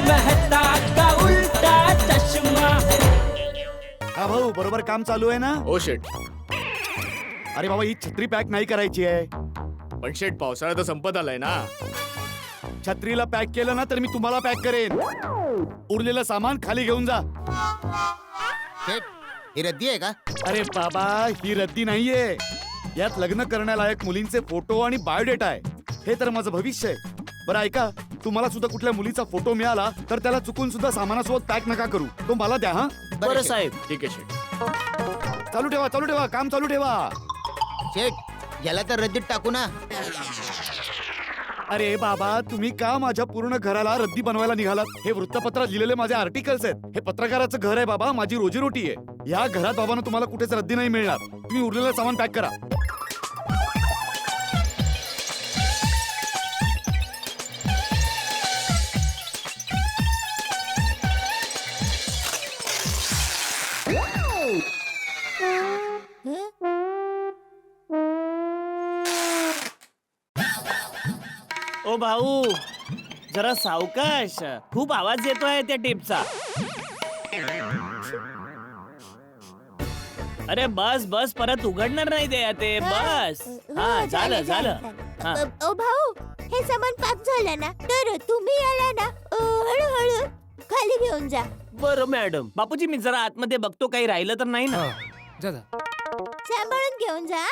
मेहता का उल्टा चष्मा. हा भाऊ, बरोबर काम चालू आहे ना? ओ शेट, अरे बाबा, ही छत्री पॅक नाही करायची आहे. पण शेट पावसाळा तर संपत आलाय ना. छत्रीला पॅक केलं ना तर मी तुम्हाला पॅक करेन. उरलेलं सामान खाली घेऊन जा. शेट, ही रद्दी आहे का? अरे बाबा, ही रद्दी नाहीये. यात लग्न करण्यालायक मुलींचे फोटो आणि बायोडेटा आहे. हे तर माझं भविष्य आहे. बरं ऐका, तुम्हाला सुद्धा कुठल्या मुलीचा फोटो मिळाला तर त्याला चुकून सुद्धा सामानासोबत पॅक नका करू. तो मला द्या. हा, बरं साहेब. ठीक आहे शेट. चालू ठेवा, काम चालू ठेवा. शेट, याला तर रद्दीत टाकू ना. अरे बाबा, तुम्ही का माझ्या पूर्ण घराला रद्दी बनवायला निघालात? हे वृत्तपत्रात लिहिलेले माझे आर्टिकल्स आहेत. हे पत्रकाराचं घर आहे बाबा, माझी रोजीरोटी आहे. या घरात बाबांना तुम्हाला कुठेच रद्दी नाही मिळणार. तुम्ही उरलेलं सामान पॅक करा. ओ भाऊ, जरा सावकाश. खूप आवाज येतोय त्या टेपचा. अरे बस बस, परत उघडणार नाही ते. बस. हा, झालं. हा. ओ भाऊ, हे सामान पॅक झालं ना, तर तुम्ही याला ना हळूहळू खाली घेऊन जा. बरं मॅडम. बापूजी, मी जरा आतमध्ये बघतो, काही राहिलं तर नाही ना. सांभाळून घेऊन जा.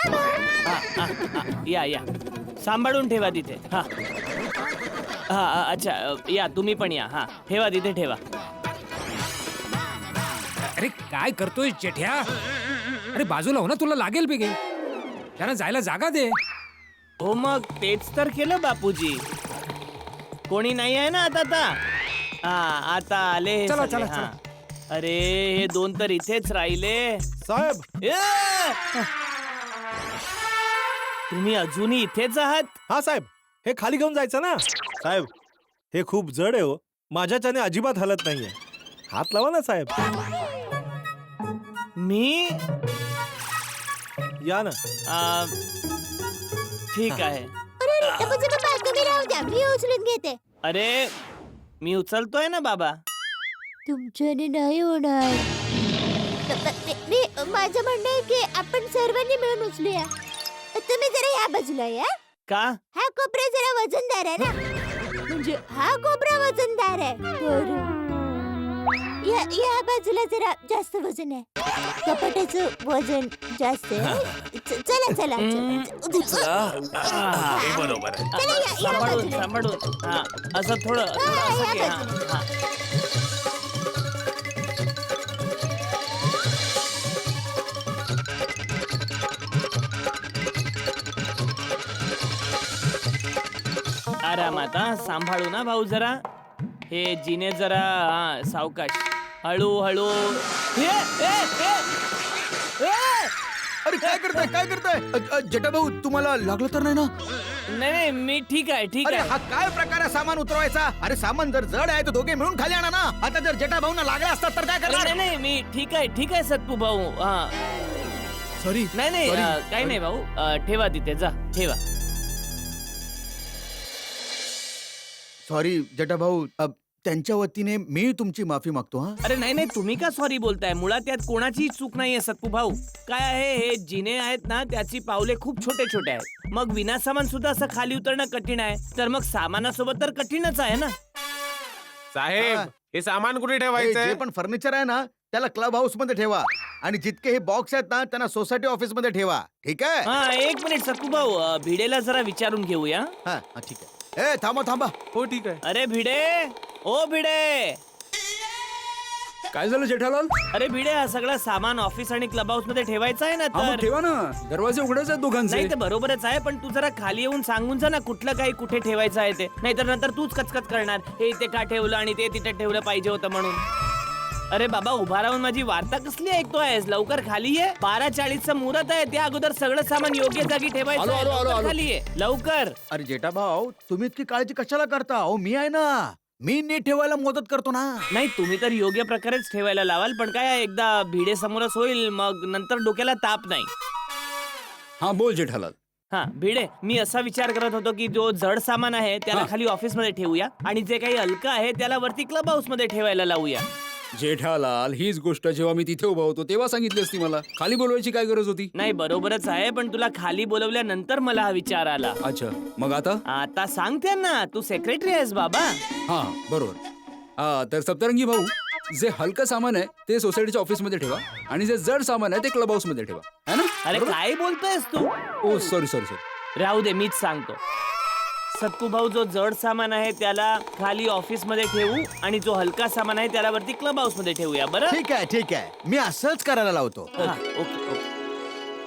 या सांभाळून ठेवा तिथे. हा हा, अच्छा, या तुम्ही पण या. हा, ठेवा तिथे ठेवा. अरे काय करतोय जेठ्या? अरे बाजूला हो ना, तुला लागेल बेगे. त्यांना जायला जागा दे. हो मग तेच तर केलं बापूजी. कोणी नाही आहे ना आता? हा, आता आले हे चला, सगळे. चला, हा. अरे हे दोन तर इथेच राहिले. साहेब. तुम्ही अजूनही इथेच आहात? हा साहेब, हे खाली घेऊन जायचं ना. साहेब, हे खूप जड आहे हो. माझ्याच्याने अजिबात हलत नाहीये. हात लावा ना साहेब. मी या ना. ठीक आहे. अरे बाबा, तुम्ही राहू द्या, मी उचलून घेते. अरे मी उचलतोय ना बाबा. तुमच्याने नाही होणार. माझं म्हणणं आहे की आपण सर्वांनी मिळून उचलूया. तुम्ही जरा या बाजूला या. का? हा कोपरा जरा वजनदार आहे ना, म्हणजे हा कोपरा वजनदार आहे. तर या बाजूला जरा जास्त वजन आहे. कपाटाचं वजन जास्त आहे. चला. बरोबर. चला, या बाजूला. सांभाळून. हा, असं थोडं असं घे. हा. आरामात. सांभाळू ना भाऊ जरा. हे जिने जरा. सावकाश, हळू. अरे काय करताय? जेठा भाऊ, तुम्हाला लागलं तर नाही ना? नाही, मी ठीक आहे. अरे हा काय प्रकार आहे सामान उतरवायचा? अरे सामान जर जड आहे तर दोघे मिळून खाली आणा ना. आता जर जेठा भाऊंना लागला असतात तर काय करणार? नाही, मी ठीक आहे सत्तू भाऊ. हा, सॉरी. नाही, काही नाही भाऊ. ठेवा तिथे, जा ठेवा. सॉरी जेठा भाऊ, त्यांच्या वतीने मी तुमची माफी मागतो. हा, अरे नाही, तुम्ही का सॉरी बोलताय? मुळात यात कोणाची चूक नाहीये सत्तू भाऊ. काय आहे, हे जिने आहेत ना, त्याची पावले खूप छोटे आहेत. मग विना सामान सुद्धा असं खाली उतरणं कठीण आहे, तर मग सामानासोबत तर कठीणच आहे ना. साहेब, हे सामान कुठे ठेवायचं? जे पण फर्निचर आहे ना, त्याला क्लब हाऊस मध्ये ठेवा. आणि जितके हे बॉक्स आहेत ना, त्यांना सोसायटी ऑफिस मध्ये ठेवा. ठीक आहे? हा, एक मिनिट सत्तू भाऊ, भिडेला जरा विचारून घेऊया. हा, ठीक आहे. थांबा. हो ठीक आहे. अरे भिडे, ओ भिडे. काय झालं जेठालाल? अरे भिडे, हा सगळं सामान ऑफिस आणि क्लब हाऊस मध्ये ठेवायचं आहे ना. तर ठेवा ना, दरवाजे उघडेच आहेत दोघांचे. नाही, ते बरोबरच आहे, पण तू जरा खाली येऊन सांगून जा ना कुठलं काही कुठे ठेवायचं आहे ते. नाहीतर नंतर तूच कचकच करणार, हे इथे का ठेवलं आणि ते तिथे ठेवलं पाहिजे होतं म्हणून. अरे बाबा, उभा राहून माझी वार्ता कसली ऐकतोयस? लवकर खाली ये. 12:40चं मुहूर्त आहे, त्या अगोदर सगळं सामान योग्य जागी ठेवायचं आहे. लवकर खाली ये, लवकर. अरे जेठा भाऊ, तुम्ही इतकी काळजी कशाला करता? अहो मी आहे ना, मी नीट ठेवायला मदत करतो ना. नाही, तुम्ही तर योग्य प्रकारेच ठेवायला लावाल, पण काय एकदा भिडे समोरच होईल, मग नंतर डोक्याला ताप नाही. हा, बोल जेठालाल. हा भिडे, मी असा विचार करत होतो की जो जड सामान आहे त्याला खाली ऑफिस मध्ये ठेवूया आणि जे काही हलकं आहे त्याला वरती क्लब हाऊस मध्ये ठेवायला लावूया. जेठालाल, हीच गोष्ट जेव्हा मी तिथे उभा होतो तेव्हा सांगितली असती मला. खाली बोलवायची काय गरज होती? नाही बरोबरच आहे, पण तुला खाली बोलवल्यानंतर मला हा विचार आला. अच्छा, मग आता? आता सांगते ना, तू सेक्रेटरी आहेस बाबा. हा बरोबर. हा तर सप्तरंगी भाऊ, जे हलकं सामान आहे ते सोसायटीच्या ऑफिस मध्ये ठेवा आणि जे जड सामान आहे ते क्लब हाऊस मध्ये ठेवा, है ना? अरे काय बोलतोयस तू? ओ सॉरी सॉरी सॉरी. राहू दे, मीच सांगतो. सत्तू भाऊ, जो जड सामान आहे त्याला खाली ऑफिस मध्ये ठेवू आणि जो हलका सामान आहे त्याला वरती क्लब हाऊस मध्ये ठेवूया. बरं? ठीक आहे, मी असंच करायला लावतो. हा, ओके ओके.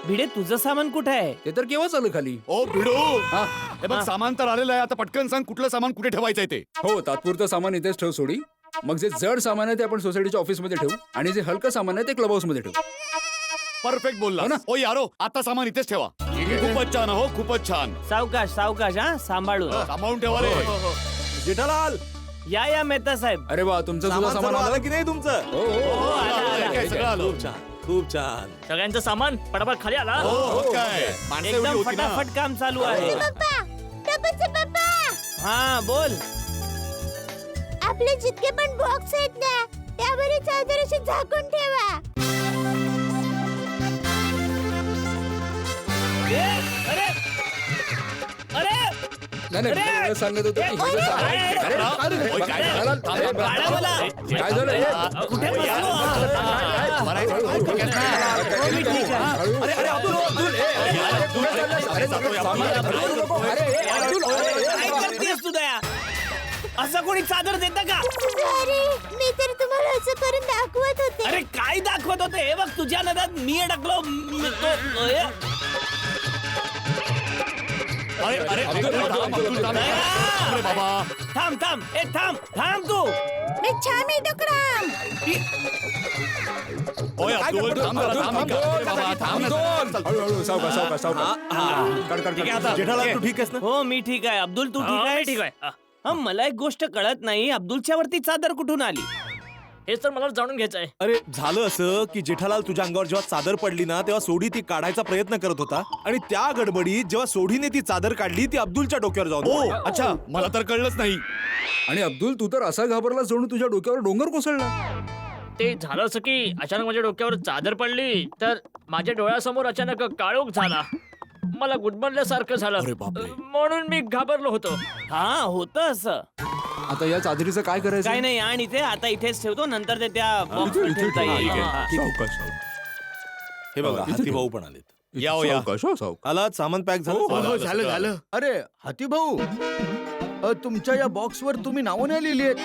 भिडे, तुझं सामान कुठे आहे? ते तर केव्हाच आलं खाली. ओ भिडू, हा हे बघ सामान तर आलेलं आहे. आता पटकन सांग कुठलं सामान कुठे ठेवायचंय ते. हो, तात्पुरतं सामान इथेच ठेव सोडी. मग जे जड सामान आहे ते आपण सोसायटीच्या ऑफिस मध्ये ठेवू आणि जे हलकं सामान आहे ते क्लब हाऊस मध्ये ठेवू. परफेक्ट बोलला हो ना? ओ यारो, आता सामान इथेच ठेवा. खूपच छान हो, खूपच छान. सावकाश सावकाश, हा सांभाळून. सांभाळून ठेवा रे. जेठालाल, या मेहता साहेब. अरे वा, तुमचं सुद्धा सामान आलं आलं की नाही तुमचं? हो हो हो, आला, आला. काय सगळं आलं. खूप छान, खूप छान. सगळ्यांचं सामान पटापट खाली आला. हो हो काय माणसं एवढी एकदम होती ना. फटाफट काम चालू आहे. पप्पा, टपाचे पप्पा, हा बोल. आपले जितके पण बॉक्स आहेत ना त्यावर ही चादर अशी झाकून ठेवा. अरे अरे नाही नाही, मी एवढं सांगत होतो की हे जे सामान- ओय, काय झालं? थांब, थांब, बाळा मला. काय झालं? कुठे बसलो? हो, मी ठीक आहे. अरे अरे अब्दुल, अब्दुल, अरे काय करतेस तू दया? असं कोणी चादर देतं का? सॉरी, मी तर तुम्हाला असं करून दाखवत होते. अरे काय दाखवत होते? हे बघ, तुझ्या नदात मी अडकलो. अरे अरे अब्दुल, थांब, अब्दुल, थांब. अरे बाबा, थांब थांब, ए थांब थांब तू. मी छामी डुकराम. ओय अब्दुल, थांब जरा, थांब. अरे बाबा, थांब ना. चल, चल. हळूहळू, सावकाश सावकाश सावकाश. ठीक आहे आता. जेठालाल, तू ठीक आहेस ना? हो मी ठीक आहे. अब्दुल तू ठीक आहे? ठीक आहे. हा, मला एक गोष्ट कळत नाही, अब्दुलच्या वरती चादर कुठून आली? हेच तर मला जाणून घ्यायचं आहे. अरे झालं असं की जेठालाल तुझ्या अंगावर जेव्हा चादर पडली ना तेव्हा सोडी ती काढायचा प्रयत्न करत होता आणि त्या गडबडीत जेव्हा सोडीने ती चादर काढली ती अब्दुलच्या डोक्यावर जाऊन ओ अच्छा, मला तर कळलंच नाही. आणि अब्दुल, तू तर असा घाबरला जणू तुझ्या डोक्यावर डोंगर कोसळला. ते झालं असं की अचानक माझ्या डोक्यावर चादर पडली तर माझ्या डोळ्यासमोर अचानक काळोख झाला. मला गुदमरल्यासारखं झालं. म्हणून मी घाबरलो होतो. हा होतं असं. आता या चादरीचं काय करायचं? काय नाही, आणि इथे आता इथेच ठेवतो, नंतर ते त्या बॉक्सवर ठेवता येईल. हा. हे बघा, हाती भाऊ पण आलेत. या हो, या. सावकाश, हो, सावकाश. आलात, सामान पॅक झालं? झालं. अरे हाती भाऊ, तुमच्या या बॉक्सवर तुम्ही नावं नाही लिहिली आहेत.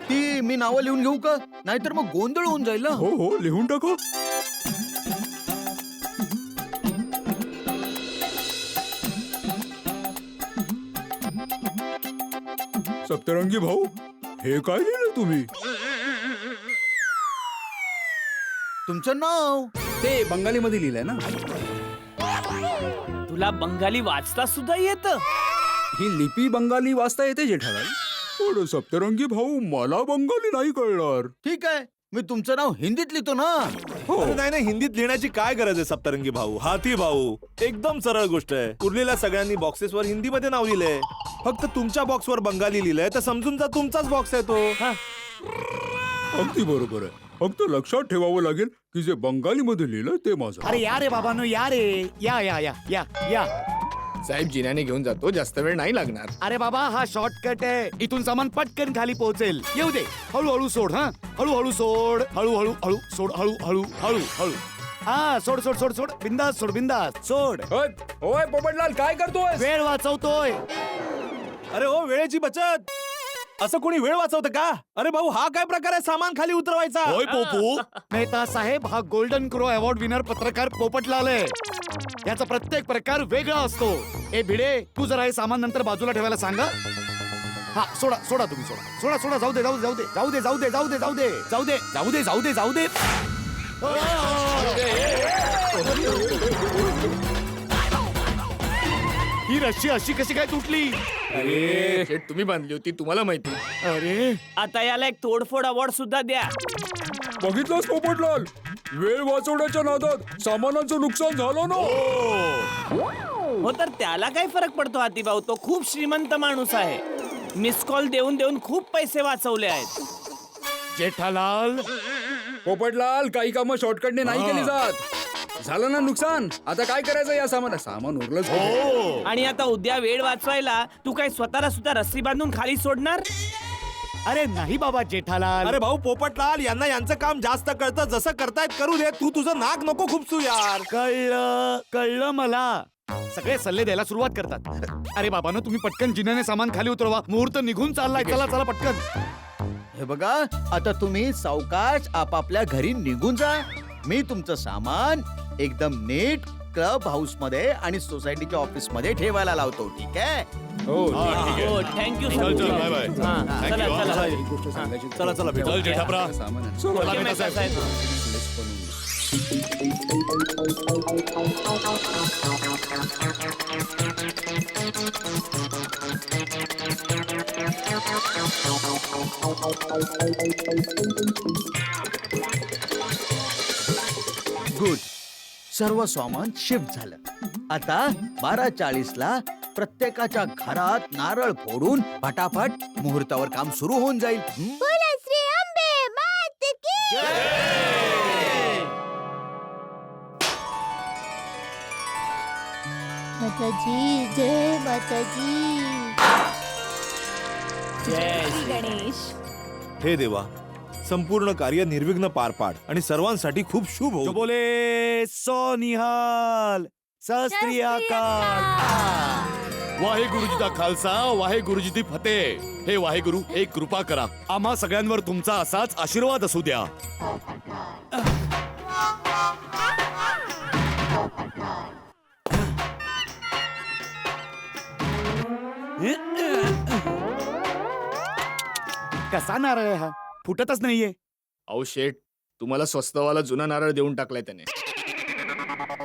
ती मी नावं लिहून घेऊ का? नाहीतर मग गोंधळ होऊन जाईल ना. हो हो, लिहून टाकू. सप्तरंगी भाऊ, हे काय लिहिलं तुम्ही? तुमचं नाव. ते बंगाली मध्ये लिहिलंय ना. तुला बंगाली वाचता सुद्धा येतं? ही लिपी बंगाली वाचता येते जेठालाल. पण सप्तरंगी भाऊ, मला बंगाली नाही कळणार. ठीक आहे, मी तुमचं नाव हिंदीत लिहितो ना. अरे नाही नाही, हिंदीत लिहिण्याची काय गरज आहे सप्तरंगी भाऊ? हाती भाऊ, एकदम सरळ गोष्ट आहे. उरलेल्या सगळ्यांनी बॉक्सेसवर हिंदीमध्ये नाव लिहिलंय. फक्त तुमच्या बॉक्सवर बंगाली लिहिलंय तर समजून जा तुमचाच बॉक्स आहे तो. अगदी बरोबर आहे. फक्त लक्षात ठेवावं लागेल की जे बंगाली मध्ये लिहिलं ते माझं. अरे या रे बाबांनो, या रे. या या या या या. साहेब जिन्याने घेऊन जातो, जास्त वेळ नाही लागणार. अरे बाबा, हा शॉर्टकट आहे. इथून सामान पटकन खाली पोहोचेल. येऊ दे. हळूहळू सोड. हा, हळूहळू सोड. हळूहळू हळू सोड. हळूहळू हळू. हा, सोड सोड सोड सोड. बिंदास सोड, बिंदास सोड. ओय पोपटलाल, काय करतोय? वेळ वाचवतोय. अरे हो, वेळेची बचत. असं कोणी वेळ वाचवतं का? अरे भाऊ, हा काय प्रकार आहे सामान खाली उतरवायचा? होय पोपू. मेहता साहेब, हा गोल्डन क्रो अवॉर्ड विनर पत्रकार पोपटलाल आहे. याचा प्रत्येक प्रकार वेगळा असतो. ए भिडे, तू जरा हे सामान नंतर बाजूला ठेवायला सांगा. हा, सोडा सोडा, तुम्ही सोडा सोडा सोडा. जाऊ दे जाऊ दे जाऊ दे जाऊ दे जाऊ दे जाऊ दे जाऊ दे जाऊ दे जाऊ दे जाऊ दे जाऊ दे. ही रस्सी अशी कशी काय तुटली? अरे शेट, तुम्ही बांधली होती, तुम्हाला माहिती. अरे आता याला एक तोडफोड अवॉर्ड सुद्धा द्या. बघितलंस पोपटलाल, वेळ वाचवण्याच्या नादात सामानाचं नुकसान झालं ना. हो तर त्याला काय फरक पडतो हातीभाऊ, तो खूप श्रीमंत माणूस आहे. मिस कॉल देऊन देऊन खूप पैसे वाचवले आहेत. जेठालाल पोपटलाल, काही कामं शॉर्टकटने नाही केली जात. झालं ना नुकसान, आता काय करायचं या सामान उरलंच कुठे? हो आणि आता उद्या वेळ वाचवायला तू काय स्वतःला सुद्धा रस्सी बांधून खाली सोडणार? अरे नाही बाबा जेठालाल. अरे भाऊ पोपटलाल, यांना यांचं काम जास्त कळतं. जसं करतायत करू दे. तू तुझं नाक नको खुपसू यार. कळलं मला. सगळे सल्ले द्यायला सुरुवात करतात. अरे बाबांनो, तुम्ही पटकन जिन्याने सामान खाली उतरवा. मुहूर्त निघून चाललाय. चला चला पटकन. हे बघा, आता तुम्ही सावकाश आपापल्या घरी निघून जा. मी तुमचं सामान एकदम नीट क्लब हाऊस मध्ये आणि सोसायटीच्या ऑफिस मध्ये ठेवायला लावतो. ठीक आहे? हो थँक्यू चल, चल, बाय, बाय. चला चला एक गोष्ट सांगायची चला, चला, भेटू. चल जेठाप्रा. सामान आहे. ओके, मेहता साहेब. गुड. सर्व सामान शिफ्ट झालं. आता 12:40ला प्रत्येकाच्या घरात नारळ फोडून फटाफट मुहूर्तावर काम सुरू होऊन जाईल. बोला श्री अंबे मात की माताजी, जय माताजी. जय श्री गणेश. हे देवा, संपूर्ण कार्य निर्विघ्न पार पाड आणि सर्वांसाठी खूप शुभ जो हो. बोले सो निहाल सत श्री अकाल. वाहेगुरु जी दा खालसा, वाहेगुरु जी दी फतेह. हे वाहेगुरु, एक कृपा करा. आम्हा सगळ्यांवर तुमचा असाच आशीर्वाद असू द्या. कसा नारळ आहे हा? फुटतच नाहीये. अहो शेठ, तुम्हाला स्वस्तवाला जुना नारळ देऊन टाकलाय त्याने,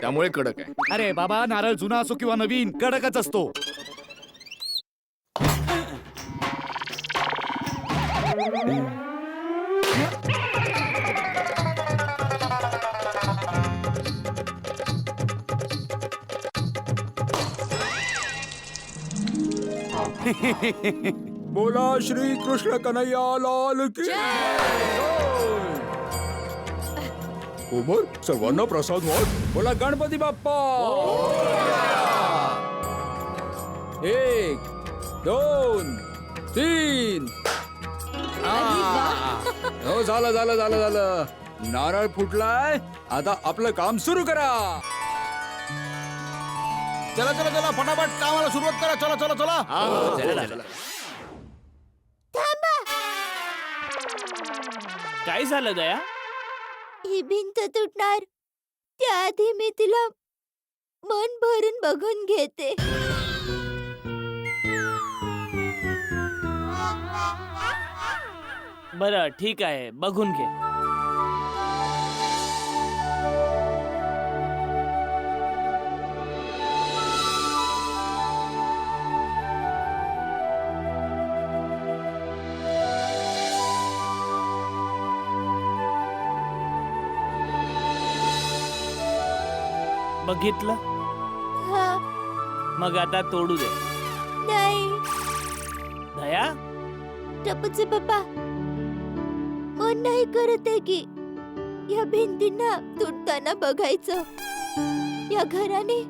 त्यामुळे कडक आहे. अरे बाबा, नारळ जुना असो किंवा नवीन, कडकच असतो. बोला श्री कृष्ण कन्हैया लाल की. उमर, सर्वांना प्रसाद वाट. बोला गणपती बाप्पा. 1 2 3. हो, झालं. नारळ फुटलाय. आता आपलं काम सुरू करा. चला फटाफट कामाला सुरुवात करा. चला. काय झालं दया? ही भिंत तुटणार त्याआधी मी तिला मन भरून बघून घेते. बरं ठीक आहे, बघून घे. बघितलं? हा. मग आता तोडू दे. नाही. दया, टपूचे पप्पा, मन नाही करत आहे की या भिंतींना तुटताना बघायचं. या घराने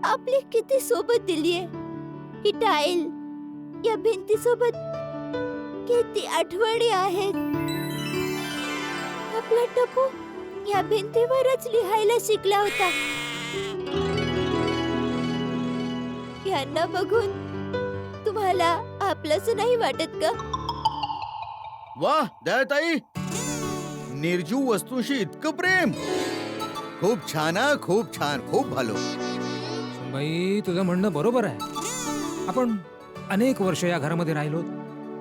आपली किती सोबत दिलीये. ही टाईल या भिंती सोबत किती आठवणी आहेत. आपला टपू या भिंतीवरच लिहायला शिकला होता. यांना बघून तुम्हाला आपलंच नाही वाटत का? वाह दयाताई, निर्जीव वस्तूंशी इतकं प्रेम. खूप छान, खूप छान, खूप भालो. बाई, तुझं म्हणणं बरोबर आहे. आपण अनेक वर्ष या घरामध्ये राहिलो,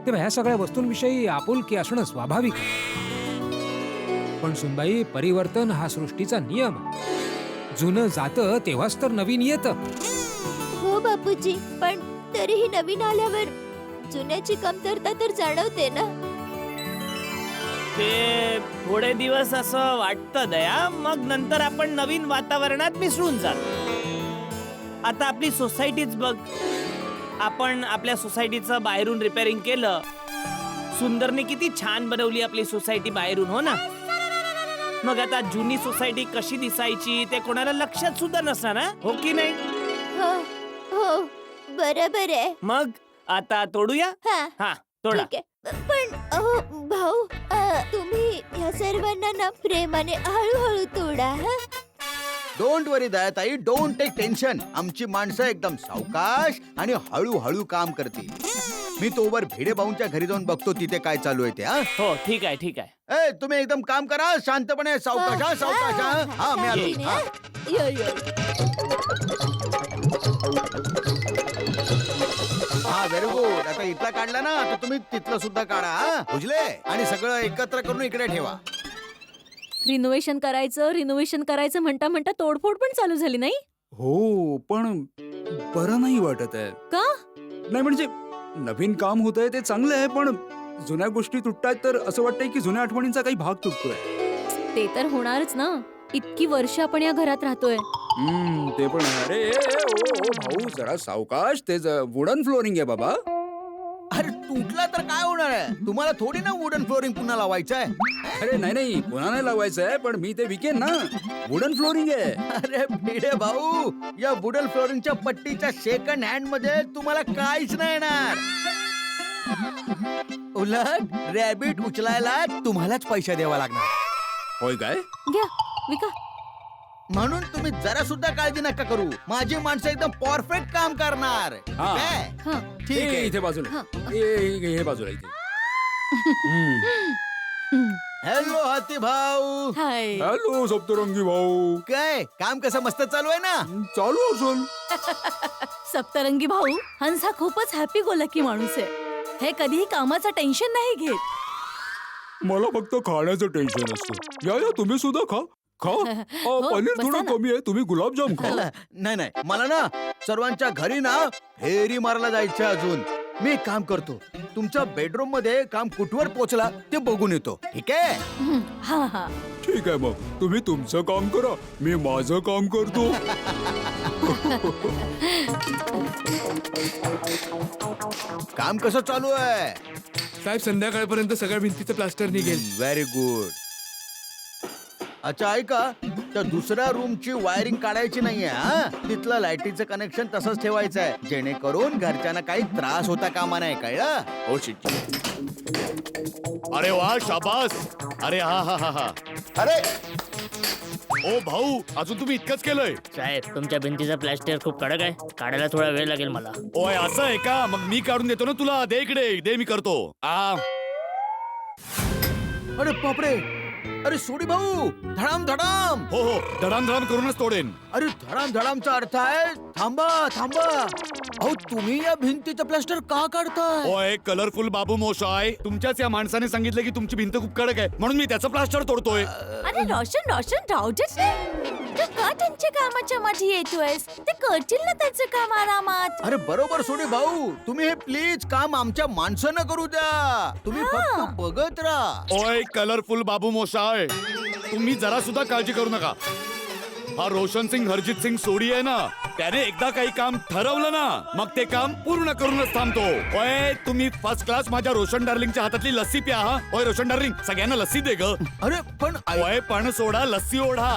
तेव्हा ह्या सगळ्या वस्तूंविषयी आपुलकी असणं स्वाभाविक आहे. पण सुनबाई, परिवर्तन हा सृष्टीचा नियम आहे. जुनं जातं तेव्हाच तर नवीन येतं. हो बापूजी, पण तरीही नवीन आल्यावर जुन्याची कमतरता तर जाणवते ना. ते थोडे दिवस असं वाटतं दया, मग नंतर आपण नवीन वातावरणात मिसळून जातो. आता आपली सोसायटीच बघ. आपण आपल्या सोसायटीचं बाहेरून रिपेअरिंग केलं. सुंदरने किती छान बनवली आपली सोसायटी बाहेरून, हो ना. मग आता जुनी सोसायटी कशी दिसायची ते कोणाला लक्षात सुद्धा नसणार ना, हो की नाही? हो हो बरोबर आहे. मग आता तोडूया. हा हा तोडा. ठीक आहे. पण भाऊ तुम्ही ह्या सर्वांना ना प्रेमाने हळूहळू तोडा. हा don't worry Dayatai, don't take tension. आमची माणसं एकदम सावकाश आणि हळूहळू काम करतील. मी तोवर भिडे भाऊंच्या घरी जाऊन बघतो तिथे काय चालू आहे ते. हा हो ठीक आहे ठीक आहे. ए तुम्ही एकदम काम करा शांतपणे. सावकाश हा, सावकाश हा. हा मी आलो. हा. यो यो हा व्हेरी गुड. आता इथला काढला ना, तर तुम्ही तिथलं सुद्धा काढा. हा बुजले. आणि सगळं एकत्र करून इकडे ठेवा. रिनोव्हेशन करायचं म्हणता म्हणता तोडफोड पण चालू झाली नाही. हो पण बरं नाही वाटत आहे. का? नाही म्हणजे नवीन काम होत आहे ते चांगलं आहे, पण जुन्या गोष्टी तुटतायत तर असं वाटतंय की जुन्या आठवणींचा काही भाग तुटतोय. ते तर होणारच ना. इतकी वर्ष आपण या घरात राहतोय. ते पण आहे. अरे ओ भाऊ जरा सावकाश. ते वुडन फ्लोरिंग आहे बाबा. अरे तुटला तर काय होणार आहे? तुम्हाला थोडी ना वुडन फ्लोरिंग पुन्हा लावायचं आहे. अरे नाही पुन्हा नाही लावायचं आहे, पण मी ते विकेन ना. वुडन फ्लोरिंग आहे. अरे भिडे भाऊ, या वुडन फ्लोरिंगच्या पट्टीच्या सेकंड हँड मध्ये तुम्हाला काहीच नाही येणार. उलट रॅबिट उचलायला तुम्हालाच पैसा द्यावा लागणार. होय काय? घ्या विका. म्हणून तुम्ही जरा सुद्धा काळजी नका करू. माझी माणसं एकदम परफेक्ट काम करणार. हा. काय? हा ठीक आहे. इथे बाजूला. हे बाजूला इथे. हॅलो हाती भाऊ. हाय. हॅलो सप्तरंगी भाऊ. काय काम कसं मस्त चालू आहे ना? चालू असेल. सप्तरंगी भाऊ हंस हा खूपच हॅपी गो लकी माणूस आहे. हे कधीही कामाचं टेन्शन नाही घेत. मला फक्त खाण्याचं टेन्शन असतं. या तुम्ही सुद्धा खा. पनीर बसा थोडं ना. कमी आहे. तुम्ही गुलाबजाम खा. नाही मला ना सर्वांच्या घरी ना फेरी मारायला जायचं अजून. मी एक काम करतो, तुमच्या बेडरूम मध्ये काम कुठवर पोहोचला ते बघून येतो. ठीक आहे? हा ठीक आहे मग तुम्ही तुमचं काम करा, मी माझं काम करतो. काम कसं चालू आहे? साहेब संध्याकाळपर्यंत सगळ्या भिंतीचं प्लास्टर निघेल. Very good. अच्छा ऐका, त्या दुसऱ्या रूमची वायरिंग काढायची नाहीये. हा तिथलं लाईटीचं कनेक्शन तसंच ठेवायचं आहे, जेणेकरून घरच्यांना काही त्रास होता कामा नाही. कळलं? हो चिट्टी. अरे वा शाबास. अरे हा. अरे ओ भाऊ, अजून तुम्ही इतकंच केलंय? साहेब तुमच्या भिंतीचा प्लास्टर खूप कडक आहे, काढायला थोडा वेळ लागेल मला. ओय असं आहे का? मग मी काढून देतो ना तुला. दे इकडे, दे मी करतो. अरे बापरे. अरे सोडी भाऊ, धडाम धडाम. हो धडाम करूनच तोडेन. अरे धडाम धडामचा अर्थ आहे थांबा. अहो तुम्ही या भिंतीचं प्लास्टर का काढताय? ओय कलरफुल बाबू मोशाय, तुमच्याच या माणसाने सांगितलं की तुमची भिंत खूप कडक आहे, म्हणून मी त्याचं प्लास्टर तोडतोय. अरे रोशन राहू देच नाही. तू का त्यांच्या कामाच्या मध्ये येतोयस? ते करतील ना त्याचं काम आरामात. अरे बरोबर सोडी भाऊ, तुम्ही हे प्लीज काम आमच्या माणसानं करू द्या. तुम्ही फक्त बघत राहा. ओय कलरफुल बाबू मोशाय, तुम्ही जरा सुद्धा काळजी करू नका. हा रोशन सिंग हरजित सिंग सोडी आहे ना, त्याने एकदा काही काम ठरवलं ना, मग ते काम पूर्ण करूनच थांबतो. ओय तुम्ही फर्स्ट क्लास माझ्या रोशन डार्लिंगच्या हातातली लस्सी प्या. हा ओय रोशन डार्लिंग, सगळ्यांना लस्सी दे ग. अरे पण ओय पण सोडा, लस्सी ओढा.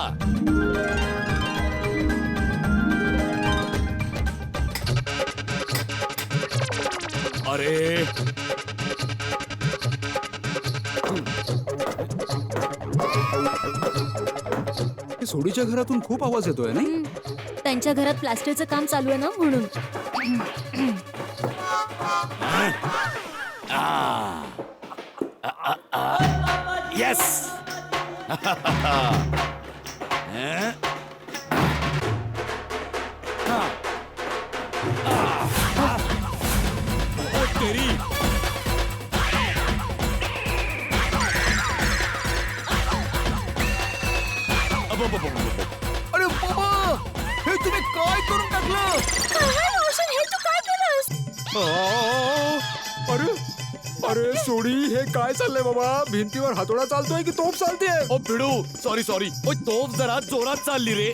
अरे सोडीच्या घरातून खूप आवाज येतोय नाही. त्यांच्या घरात प्लास्टरचं काम चालू आहे ना म्हणून. येस. तेरी अरे बाबा, हे तुम्ही काय करून टाकलं? रोशन हे तू काय केलंस? अरे सोडी, हे काय चाललंय बाबा? भिंतीवर हातोडा चालतोय की तोफ चालतेय? ओ भिडू, सॉरी. ओ तोफ जरा जोरात चालली रे.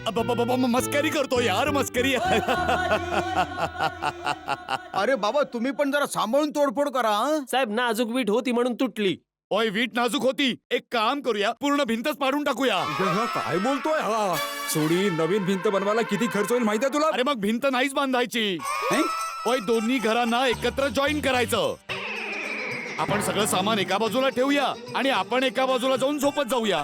मस्करी करतो यार, मस्करी. अरे बाबा तुम्ही पण जरा सांभाळून तोडफोड करा हं? साहेब नाजूक वीट होती म्हणून तुटली. ओय, वीट नाजूक होती. एक काम करूया, पूर्ण भिंतच पाडून टाकूया. काय बोलतोय हा? सोडी, नवीन भिंत बनवायला किती खर्च होईल माहितीये तुला? अरे मग भिंत नाहीच बांधायची. हैं? ओय, दोन्ही घरांना एकत्र जॉईन करायचं. आपण सगळं सामान एका बाजूला ठेवूया आणि आपण एका बाजूला जाऊन झोपत जाऊया.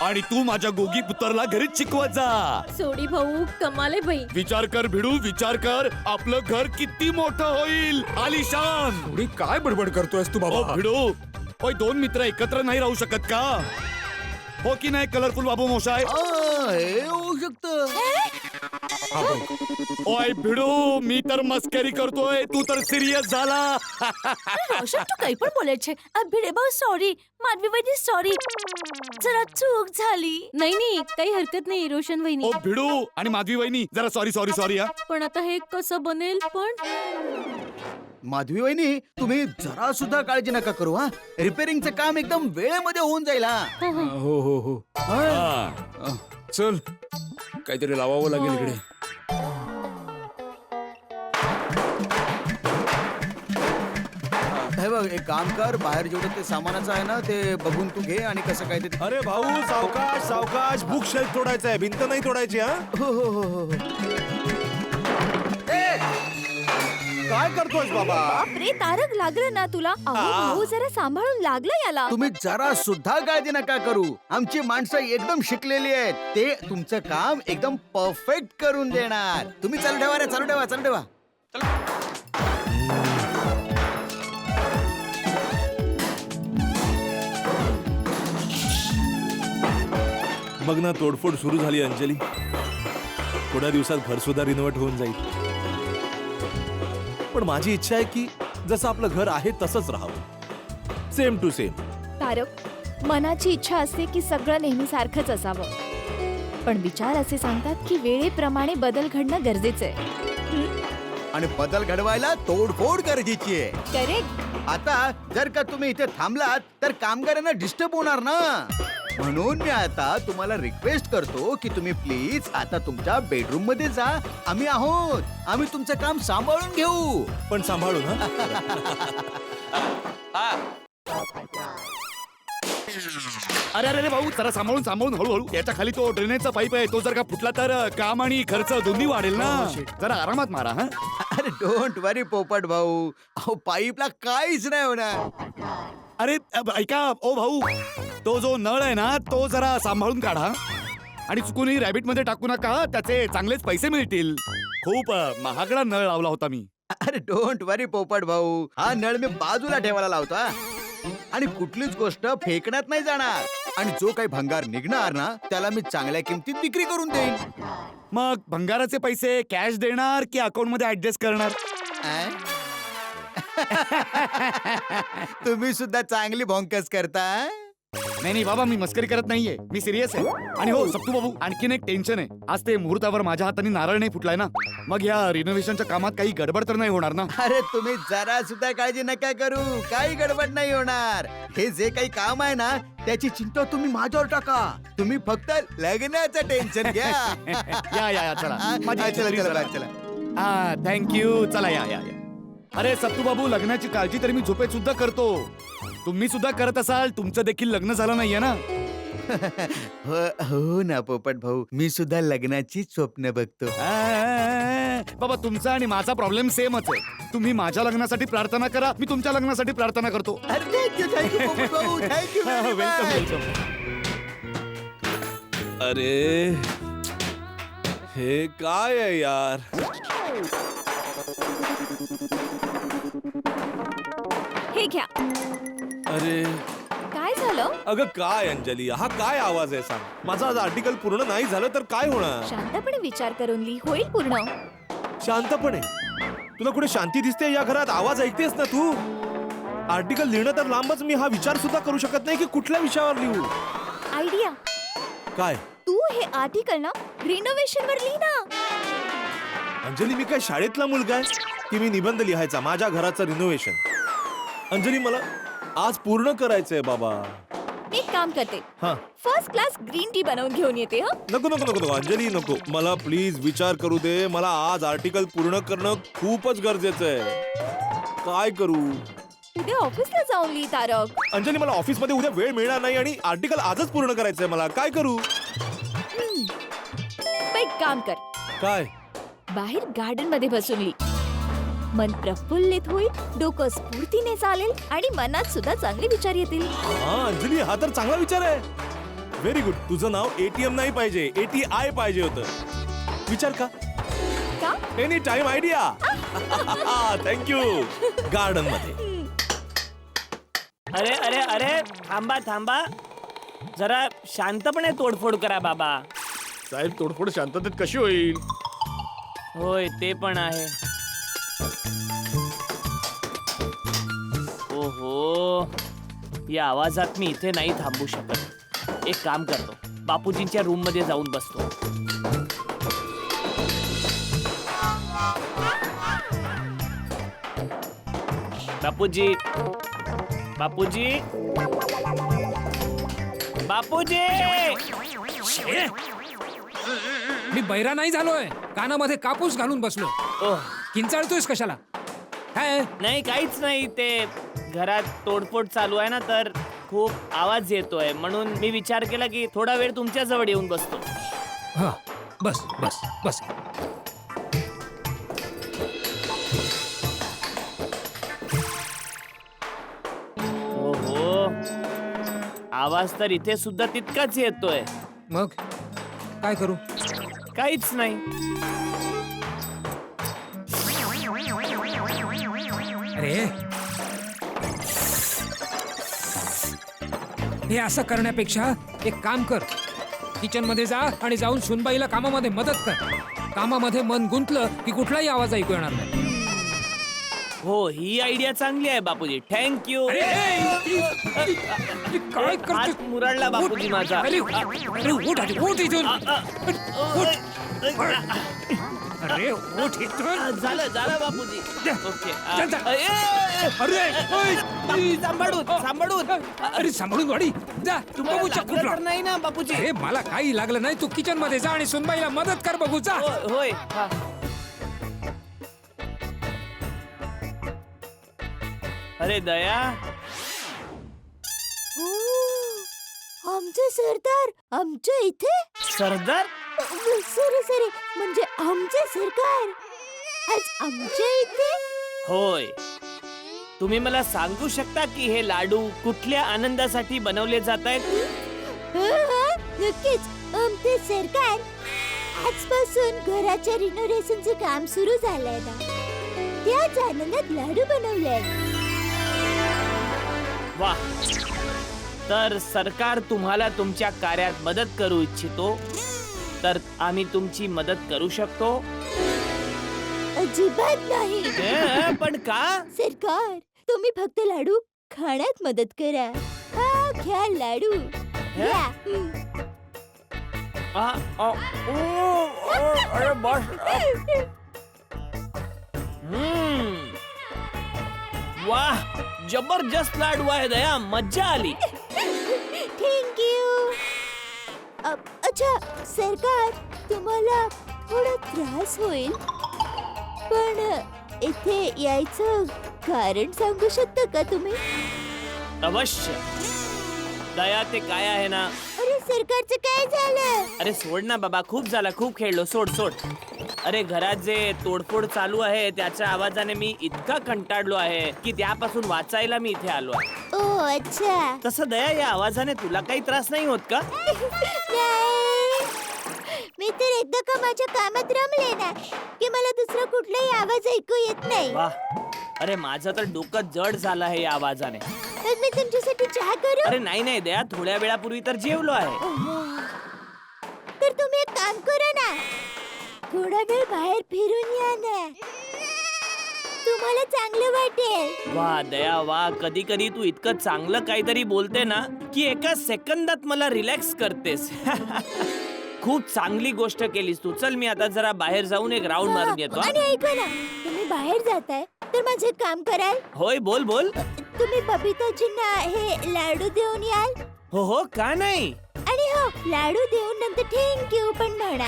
आणि तू माझ्या गोगी पुतरला घरीच शिकवत जा. सोडी भाऊ कमाले बाई. विचार कर भिडू, विचार कर, आपलं घर किती मोठं होईल, आलिशान. सोडी, काय बडबड करतोयस तू ओ बाबा? भिडू, ओय, दोन मित्र एकत्र नाही राहू शकत का? हो की नाही कलरफुल बाबू मोशाय? हे होऊ शकतं. ओय भिडू, मी तर मस्करी करतोय, तू तर सिरियस झाला. रोशन तू काही पण बोलायचे. भिडे भाऊ सॉरी, माधवी वहिनी सॉरी, जरा चूक झाली. नाही काही हरकत नाही रोशन वहिनी. ओ भिडू आणि माधवी वहिनी, जरा सॉरी सॉरी सॉरी. हा, पण आता हे कसं बनेल पण? माधवी वहिनी तुम्ही जरा सुद्धा काळजी नका करू हा. रिपेअरिंगचं काम एकदम वेळेमध्ये होऊन जाईल हा. हो हो हो. चल, काहीतरी लावावं लागेल इकडे. हे बघ, एक काम कर, बाहेर जेवढं ते सामानाचं आहे ना ते बघून तू घे आणि कसं काय ते. अरे भाऊ, सावकाश सावकाश, बुक शेल्फ तोडायचा आहे, भिंत नाही तोडायची. हा, हो हो हो हो. काय करतोयस बाबा? बापरे तारक लागलं ना तुला? भाऊ जरा सांभाळून लागलं याला. तुम्ही जरा सुद्धा काळजी नका करू. आमची माणसं एकदम शिकलेली आहेत. ते तुमचं काम एकदम परफेक्ट करून देणार. तुम्ही चालू ठेवा रे, चालू ठेवा, चालू ठेवा. बघ ना, तोडफोड सुरू झाली अंजली. थोड्या दिवसात घर सुद्धा रिनोव्हेट होऊन जाईल. पण माझी इच्छा आहे की जसं आपलं घर आहे तसंच राहावं, सेम टू सेम. तारक, मनाची इच्छा असते की सगळं नेहमी सारखंच असावं, पण विचार असे सांगतात की वेळेप्रमाणे बदल घडणं गरजेचं आहे. आणि बदल घडवायला तोडफोड गरजेची आहे. करेक्ट. आता जर का तुम्ही इथे थांबलात तर कामगारांना डिस्टर्ब होणार ना. म्हणून मी आता तुम्हाला रिक्वेस्ट करतो की तुम्ही प्लीज आता तुमच्या बेडरूम मध्ये जा. आम्ही आहोत, आम्ही तुमचं काम सांभाळून घेऊ. पण सांभाळू ना. अरे अरे भाऊ, जरा सांभाळून सांभाळून, हळूहळू. याच्या खाली तो ड्रेनेजचा पाईप आहे, तो जर का फुटला तर काम आणि खर्च दोन्ही वाढेल ना. जरा आरामात मारा. हा, अरे डोंट वरी पोपट भाऊ, अहो पाईपला काहीच नाही होणार. अरे ऐका ओ भाऊ, तो जो नळ आहे ना तो जरा सांभाळून काढा आणि चुकूनही रॅबिट मध्ये टाकू नका, त्याचे चांगलेच पैसे मिळतील. खूप महागडा नळ लावला होता मी. अरे डोंट वरी पोपट भाऊ, हा नळ मी बाजूला ठेवायला लावतो हा. आणि कुठलीच गोष्ट फेकण्यात नाही जाणार. आणि जो काही भंगार निघणार ना त्याला मी चांगल्या किमतीत विक्री करून देईन. मग भंगाराचे पैसे कॅश देणार की अकाउंट मध्ये ऍडजस्ट करणार? तुम्ही सुद्धा चांगली भोंकस करता. नाही नाही बाबा, मी मस्करी करत नाहीये, मी सिरियस आहे. आणि हो सप्तू बाबू, आणखीन एक टेन्शन आहे. आज ते मुहूर्तावर माझ्या हाताने नारळ नाही फुटलाय ना, मग या रिनोव्हेशनच्या कामात काही गडबड तर नाही होणार ना? अरे तुम्ही जरा सुद्धा काळजी नका करू, काही गडबड नाही होणार. हे जे काही काम आहे ना त्याची चिंता तुम्ही माझ्यावर टाका. तुम्ही फक्त लग्नाचं टेन्शन घ्या. या या या, चला माझी चला इच्छा चला झाली. चला. हा, थँक्यू. चला या या या. अरे सत्तू बाबू, लग्नाची काळजी तर मी झोपेत सुद्धा करतो. तुम्ही सुद्धा करत असाल, तुमचं देखील लग्न झालं नाहीये ना? हो ना पोपट भाऊ, मी सुद्धा लग्नाची स्वप्न बघतो. बाबा, तुमचा आणि माझा प्रॉब्लेम सेमच आहे. तुम्ही माझ्या लग्नासाठी प्रार्थना करा, मी तुमच्या लग्नासाठी प्रार्थना करतो. थँक्यू पोपट भाऊ, थँक्यू. Welcome welcome. अरे हे काय आहे यार? हे घ्या. अरे काय झालं? अगं काय अंजली, हा काय आवाज आहे सांग? माझं आज आर्टिकल पूर्ण नाही झालं तर काय होणार? शांतपणे विचार करून लिही, होईल पूर्ण. शांतपणे? तुला कुठे शांती दिसते या घरात? आवाज ऐकतेस ना तू? आर्टिकल लिहिणं तर लांबच, मी हा विचार सुद्धा करू शकत नाही की कुठल्या विषयावर लिहू. आयडिया. काय? तू हे आर्टिकल ना रिनोव्हेशन वर लिही ना. अंजली, मी काय शाळेतला मुलगा आहे की मी निबंध लिहायचा माझ्या घराचं रिनोव्हेशन? अंजली, मला आज पूर्ण करायचंय बाबा. मी एक काम करते हा. फर्स्ट क्लास ग्रीन टी बनवून घेऊन येते हं नको नको नको नको अंजली नको, मला प्लीज विचार करू दे. मला आज आर्टिकल पूर्ण करणं खूपच गरजेचं आहे. काय करू उद्या ऑफिसला जाऊन लिही तारक. अंजली? मला ऑफिस मध्ये उद्या वेळ मिळणार नाही आणि आर्टिकल आजच पूर्ण करायचंय मला. काय करू? मग एक काम कर, काय? बाहेर गार्डन मध्ये बसून लिही. मन प्रफुल्लित होईल, डोकं स्फूर्तीने चालेल आणि मनात सुद्धा चांगले विचार येतील. हा अंजली, हा तर चांगला विचार आहे. Very good. तुझं नाव ATM नाही पाहिजे, ATI पाहिजे होतं. विचार का? का? Any time idea. Thank you. Garden मध्ये. अरे अरे अरे थांबा थांबा, जरा शांतपणे तोडफोड करा बाबा. साहेब, तोडफोड शांततेत कशी होईल? होय ते पण आहे. ओहो, या आवाजात मी इथे नाही थांबू शकत. एक काम करतो, बापूजींच्या रूम मध्ये जाऊन बसतो. बापूजी, बापूजी, बापूजी. मी बैरा नाही झालोय, कानामध्ये कापूस घालून बसलो. ओह, किंचाळतोयस कशाला? काय नाही काहीच नाही, ते घरात तोडफोड चालू आहे ना, तर खूप आवाज येतोय, म्हणून मी विचार केला की थोडा वेळ तुमच्या जवळ येऊन बसतो. हा, बस बस बस. ओहो, आवाज तर इथे सुद्धा तितकाच येतोय. मग काय करू? काहीच नाही. अरे, हे असं करण्यापेक्षा एक काम कर, किचन मध्ये जा आणि जाऊन सुनबाईला कामामध्ये मदत कर. कामामध्ये मन गुंतलं की कुठलाही आवाज ऐकू येणार नाही. हो, ही आयडिया चांगली आहे बापूजी, थँक्यू. काय हात मुरडला बापूजी माझा. अरे उठ आधी, उठ इथून. अरे उठ इथून. झालं झालं बापूजी. ओके. चल, चल. अरे सांभाळून सांभाळून. अरे सांभाळून वाडी जा. तू तुम्हाला बघूच्या लागलं कुठला तर नाही ना बापूजी? अरे मला काही लागलं नाही. तू किचन मध्ये जा आणि सुनबाईला मदत कर. बघू जा. होय. हा. अरे दया, आमचे सरदार आमच्या इथे. सरदार? सॉरी म्हणजे आमचे सरकार आज आमच्या इथे. होय. तुम्ही मला सांगू शकता की हे लाडू कुठल्या आनंदासाठी बनवले जात आहेत? नक्कीच. आमचे सरकार आजपासून घराच्या रिनोव्हेशनचं काम सुरू झालंय ना, त्याच आनंदात लाडू बनवले. वा, तर सरकार तुम्हाला तुमच्या कार्यात मदत करू इच्छितो, तर आम्ही तुमची मदत करू शकतो. अजिबात नाही. पण का? सरकार, तुम्ही फक्त लाडू खाण्यात मदत करा. हा घ्या लाडू घ्या. अरे बस. वाह, जबरदस्त लाडू आहे दया, मज्जा आली. थँक्यू. अच्छा सरकार, तुम्हाला थोडा त्रास होईल, पण इथे यायचं कारण सांगू शकता का तुम्ही? अवश्य. दया, ते काय आहे ना? अरे सरकारचं काय झालं? अरे सोड ना बाबा, खूप झाला, खूप खेळलो, सोड सोड. अरे घरात जे तोडफोड चालू आहे त्याच्या आवाजाने मी इतका कंटाळलो आहे की त्यापासून वाचायला मी इथे आलो आहे. ओ अच्छा. तसं दया, या आवाजाने तुला काही त्रास नाही होत का? नाही. मी तर एकदा का माझ्या कामात रमले ना की मला दुसरा कुठलाही आवाज ऐकू येत नाही. वाह, अरे माझं तर डोकं जड झालं आहे या आवाजाने. तर मी तुमच्यासाठी चहा करू? अरे नाही नाही दया, थोड्या वेळापूर्वी तर जेवलो आहे. तर तुम्ही एक काम करा ना, थोडा वेळ बाहेर फिरून या ना, तुम्हाला चांगलं वाटेल. वा दया वा, कधी कधी तू इतकं चांगलं काहीतरी बोलते ना की एका सेकंदात मला रिलॅक्स करतेस. खूप चांगली गोष्ट केलीस तू. चल, मी आता जरा बाहेर जाऊन एक राऊंड मारून येतो. आणि ऐका ना, तुम्ही बाहेर जाताय तर माझे काम कराल? होय, बोल बोल. तुम्ही बबिताजींना हे लाडू देऊन याल. हो हो, का नाही? आणि हो, लाडू देऊन नंतर थँक्यू पण म्हणा.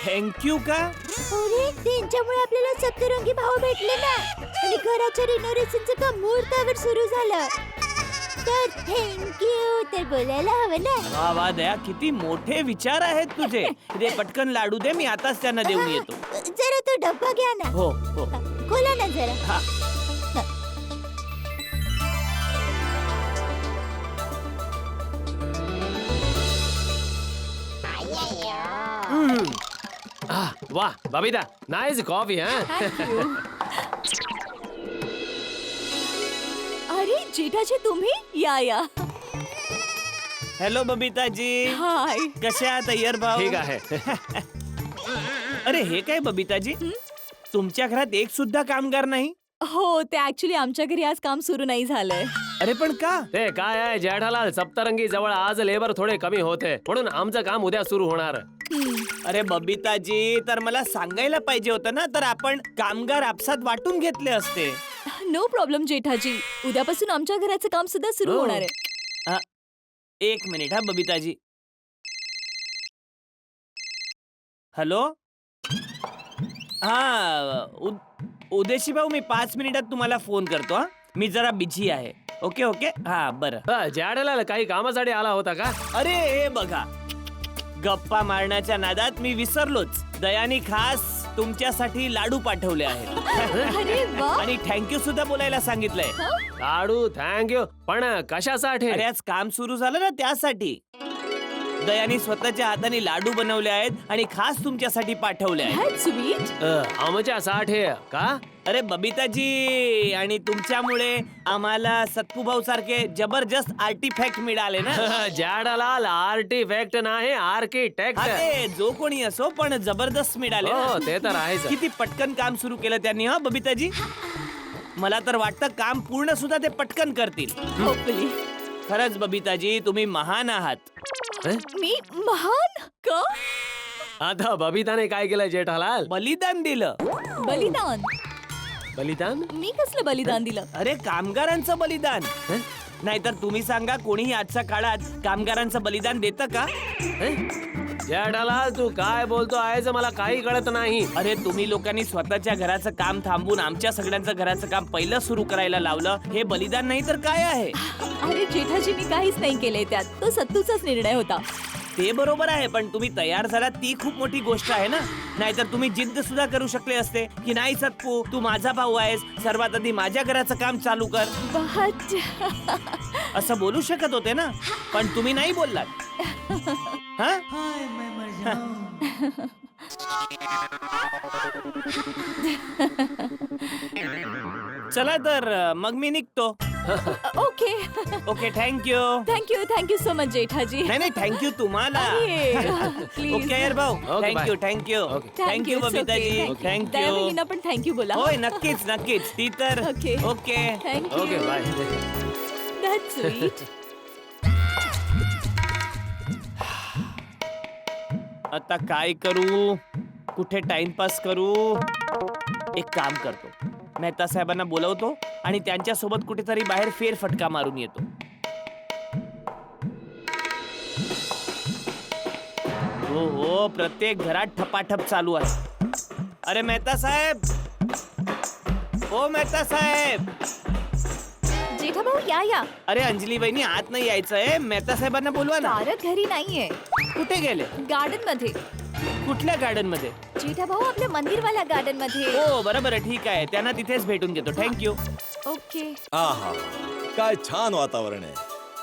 थँक्यू का? अरे त्यांच्यामुळे आपल्याला सप्तरंगी भाऊ भेटले ना, आणि घराच्या रिनोव्हेशनचं काम मुहूर्तावर सुरू झालं. तर थँक्यू तर बोलायला हवं ना. वा वा दया, किती मोठे विचार आहेत तुझे. दे पटकन लाडू दे, मी आताच त्यांना देऊन येतो. जरा तो डब्बा घ्या ना. हो हो. खोला ना जरा. हा. वाह बबिता, नाइस कॉफी. अरे जेठाजी तुम्ही या या. हॅलो बबिताजी. हाय. कशा आहात अय्यर भाऊ? ठीक आहे. अरे हे काय बबिताजी, तुमच्या घरात एक सुद्धा कामगार नाही? हो ते ऍक्च्युली आमच्या घरी आज काम सुरू नाही झालंय. अरे पण का? ते काय आहे जेठालाल, सप्तरंगी जवळ आज लेबर थोडे कमी होते म्हणून आमचं काम उद्या सुरू होणार. अरे बबिताजी, तर मला सांगायला पाहिजे होतं ना, तर आपण कामगार आपसात वाटून घेतले असते. नो प्रॉब्लेम जेठाजी, उद्यापासून आमच्या घराचं काम सुद्धा सुरू हो. होणार आहे. एक मिनिट हा बबिताजी. हॅलो. हा उदेशी भाऊ, मी 5 मिनिटात तुम्हाला फोन करतो. हा, मी जरा बिझी आहे. Okay okay. हा बरं. जेठालाल काही कामासाठी आला होता का? अरे हे बघा, गप्पा मारण्याच्या नादात मी विसरलोच. दयानी खास तुमच्यासाठी लाडू पाठवले आहेत. अरे वा. आणि थँक्यू सुद्धा बोलायला सांगितलंय. लाडू थँक्यू, पण कशासाठी? अरे आज काम सुरू झालं ना, त्यासाठी. दयानी स्वतःच्या हाताने लाडू बनवले आहेत आणि खास तुमच्यासाठी पाठवले आहेत. That's sweet. आमच्यासाठी का? अरे बबिताजी, आणि तुमच्यामुळे आम्हाला सत्पू भाऊ सारखे जबरदस्त आर्टिफॅक्ट मिळाले ना. जेठालाल आर्टिफॅक्ट नाही, आर्किटेक्ट. हा, ते जो कोणी असो, पण जबरदस्त मिळाले ना. हो ते तर आहेच. किती पटकन काम सुरू केलं त्यांनी. हा बबिताजी, मला तर वाटतं काम पूर्ण सुद्धा ते पटकन करतील. Hopefully. खरंच बबिताजी, तुम्ही महान आहात. मी महान का? आता बबिताने काय केलं जेठालाल? बलिदान दिलं. बलिदान? बलिदान? मी कसलं बलिदान दिलं? अरे कामगारांचं बलिदान. नाहीतर तुम्ही सांगा, कोणीही आजच्या काळात कामगारांचं बलिदान देतं का? जेठालाल तू काय बोलतो आहेस, मला काही कळत नाही. अरे तुम्ही लोकांनी स्वतःच्या घराचं काम थांबून आमच्या सगळ्यांचं घराचं काम पहिलं सुरू करायला लावलं. हे बलिदान नाही तर काय आहे? अरे जेठाजी, मी काहीच नाही केलंय त्यात. तो सत्तूचाच निर्णय होता. ते बरोबर आहे, पण तुम्ही तयार झाला ती खूप मोठी गोष्ट आहे ना. नाहीतर तुम्ही जिद्द सुद्धा करू शकले असते की नाही सत्पू, तू माझा भाऊ आहेस, सर्वात आधी माझ्या घराचं काम चालू कर, असं बोलू शकत होते ना. पण तुम्ही नाही बोललात. हा? चला तर मग मी निघतो. Okay okay, thank you. Thank you so much Jethaji. नाही थँक्यू तुम्हाला. ओके यार भाऊ, Okay, thank you thank you thank you Babitaji, thank you. पण थँक्यू बोला. होय नक्कीच नक्कीच. ती तर Okay. Okay. Thank you. Okay bye. That's sweet. आता काय करू, कुठे टाइमपास करू? एक काम करतो, मेहता साहेबांना बोलवतो आणि त्यांच्या सोबत कुठेतरी बाहेर फेरफटका मारून येतो. हो हो, प्रत्येक घरात ठपाठप चालू आहे. अरे मेहता साहेब, ओ मेहता साहेब. जेठा भाऊ या. अरे अंजली बहिणी, आत नाही यायचंय, मेहता साहेबांना बोलवा ना. तारक घरी नाहीये, कुठे गेले? गार्डन मध्ये. कुठल्या गार्डन मध्ये? जेठा भाऊ आपल्या मंदिरवाल्या गार्डन मध्ये. हो बरोबर आहे, ठीक आहे, त्यांना तिथेच भेटून घेतो. थँक्यू. ओके. आहा, काय छान वातावरण आहे.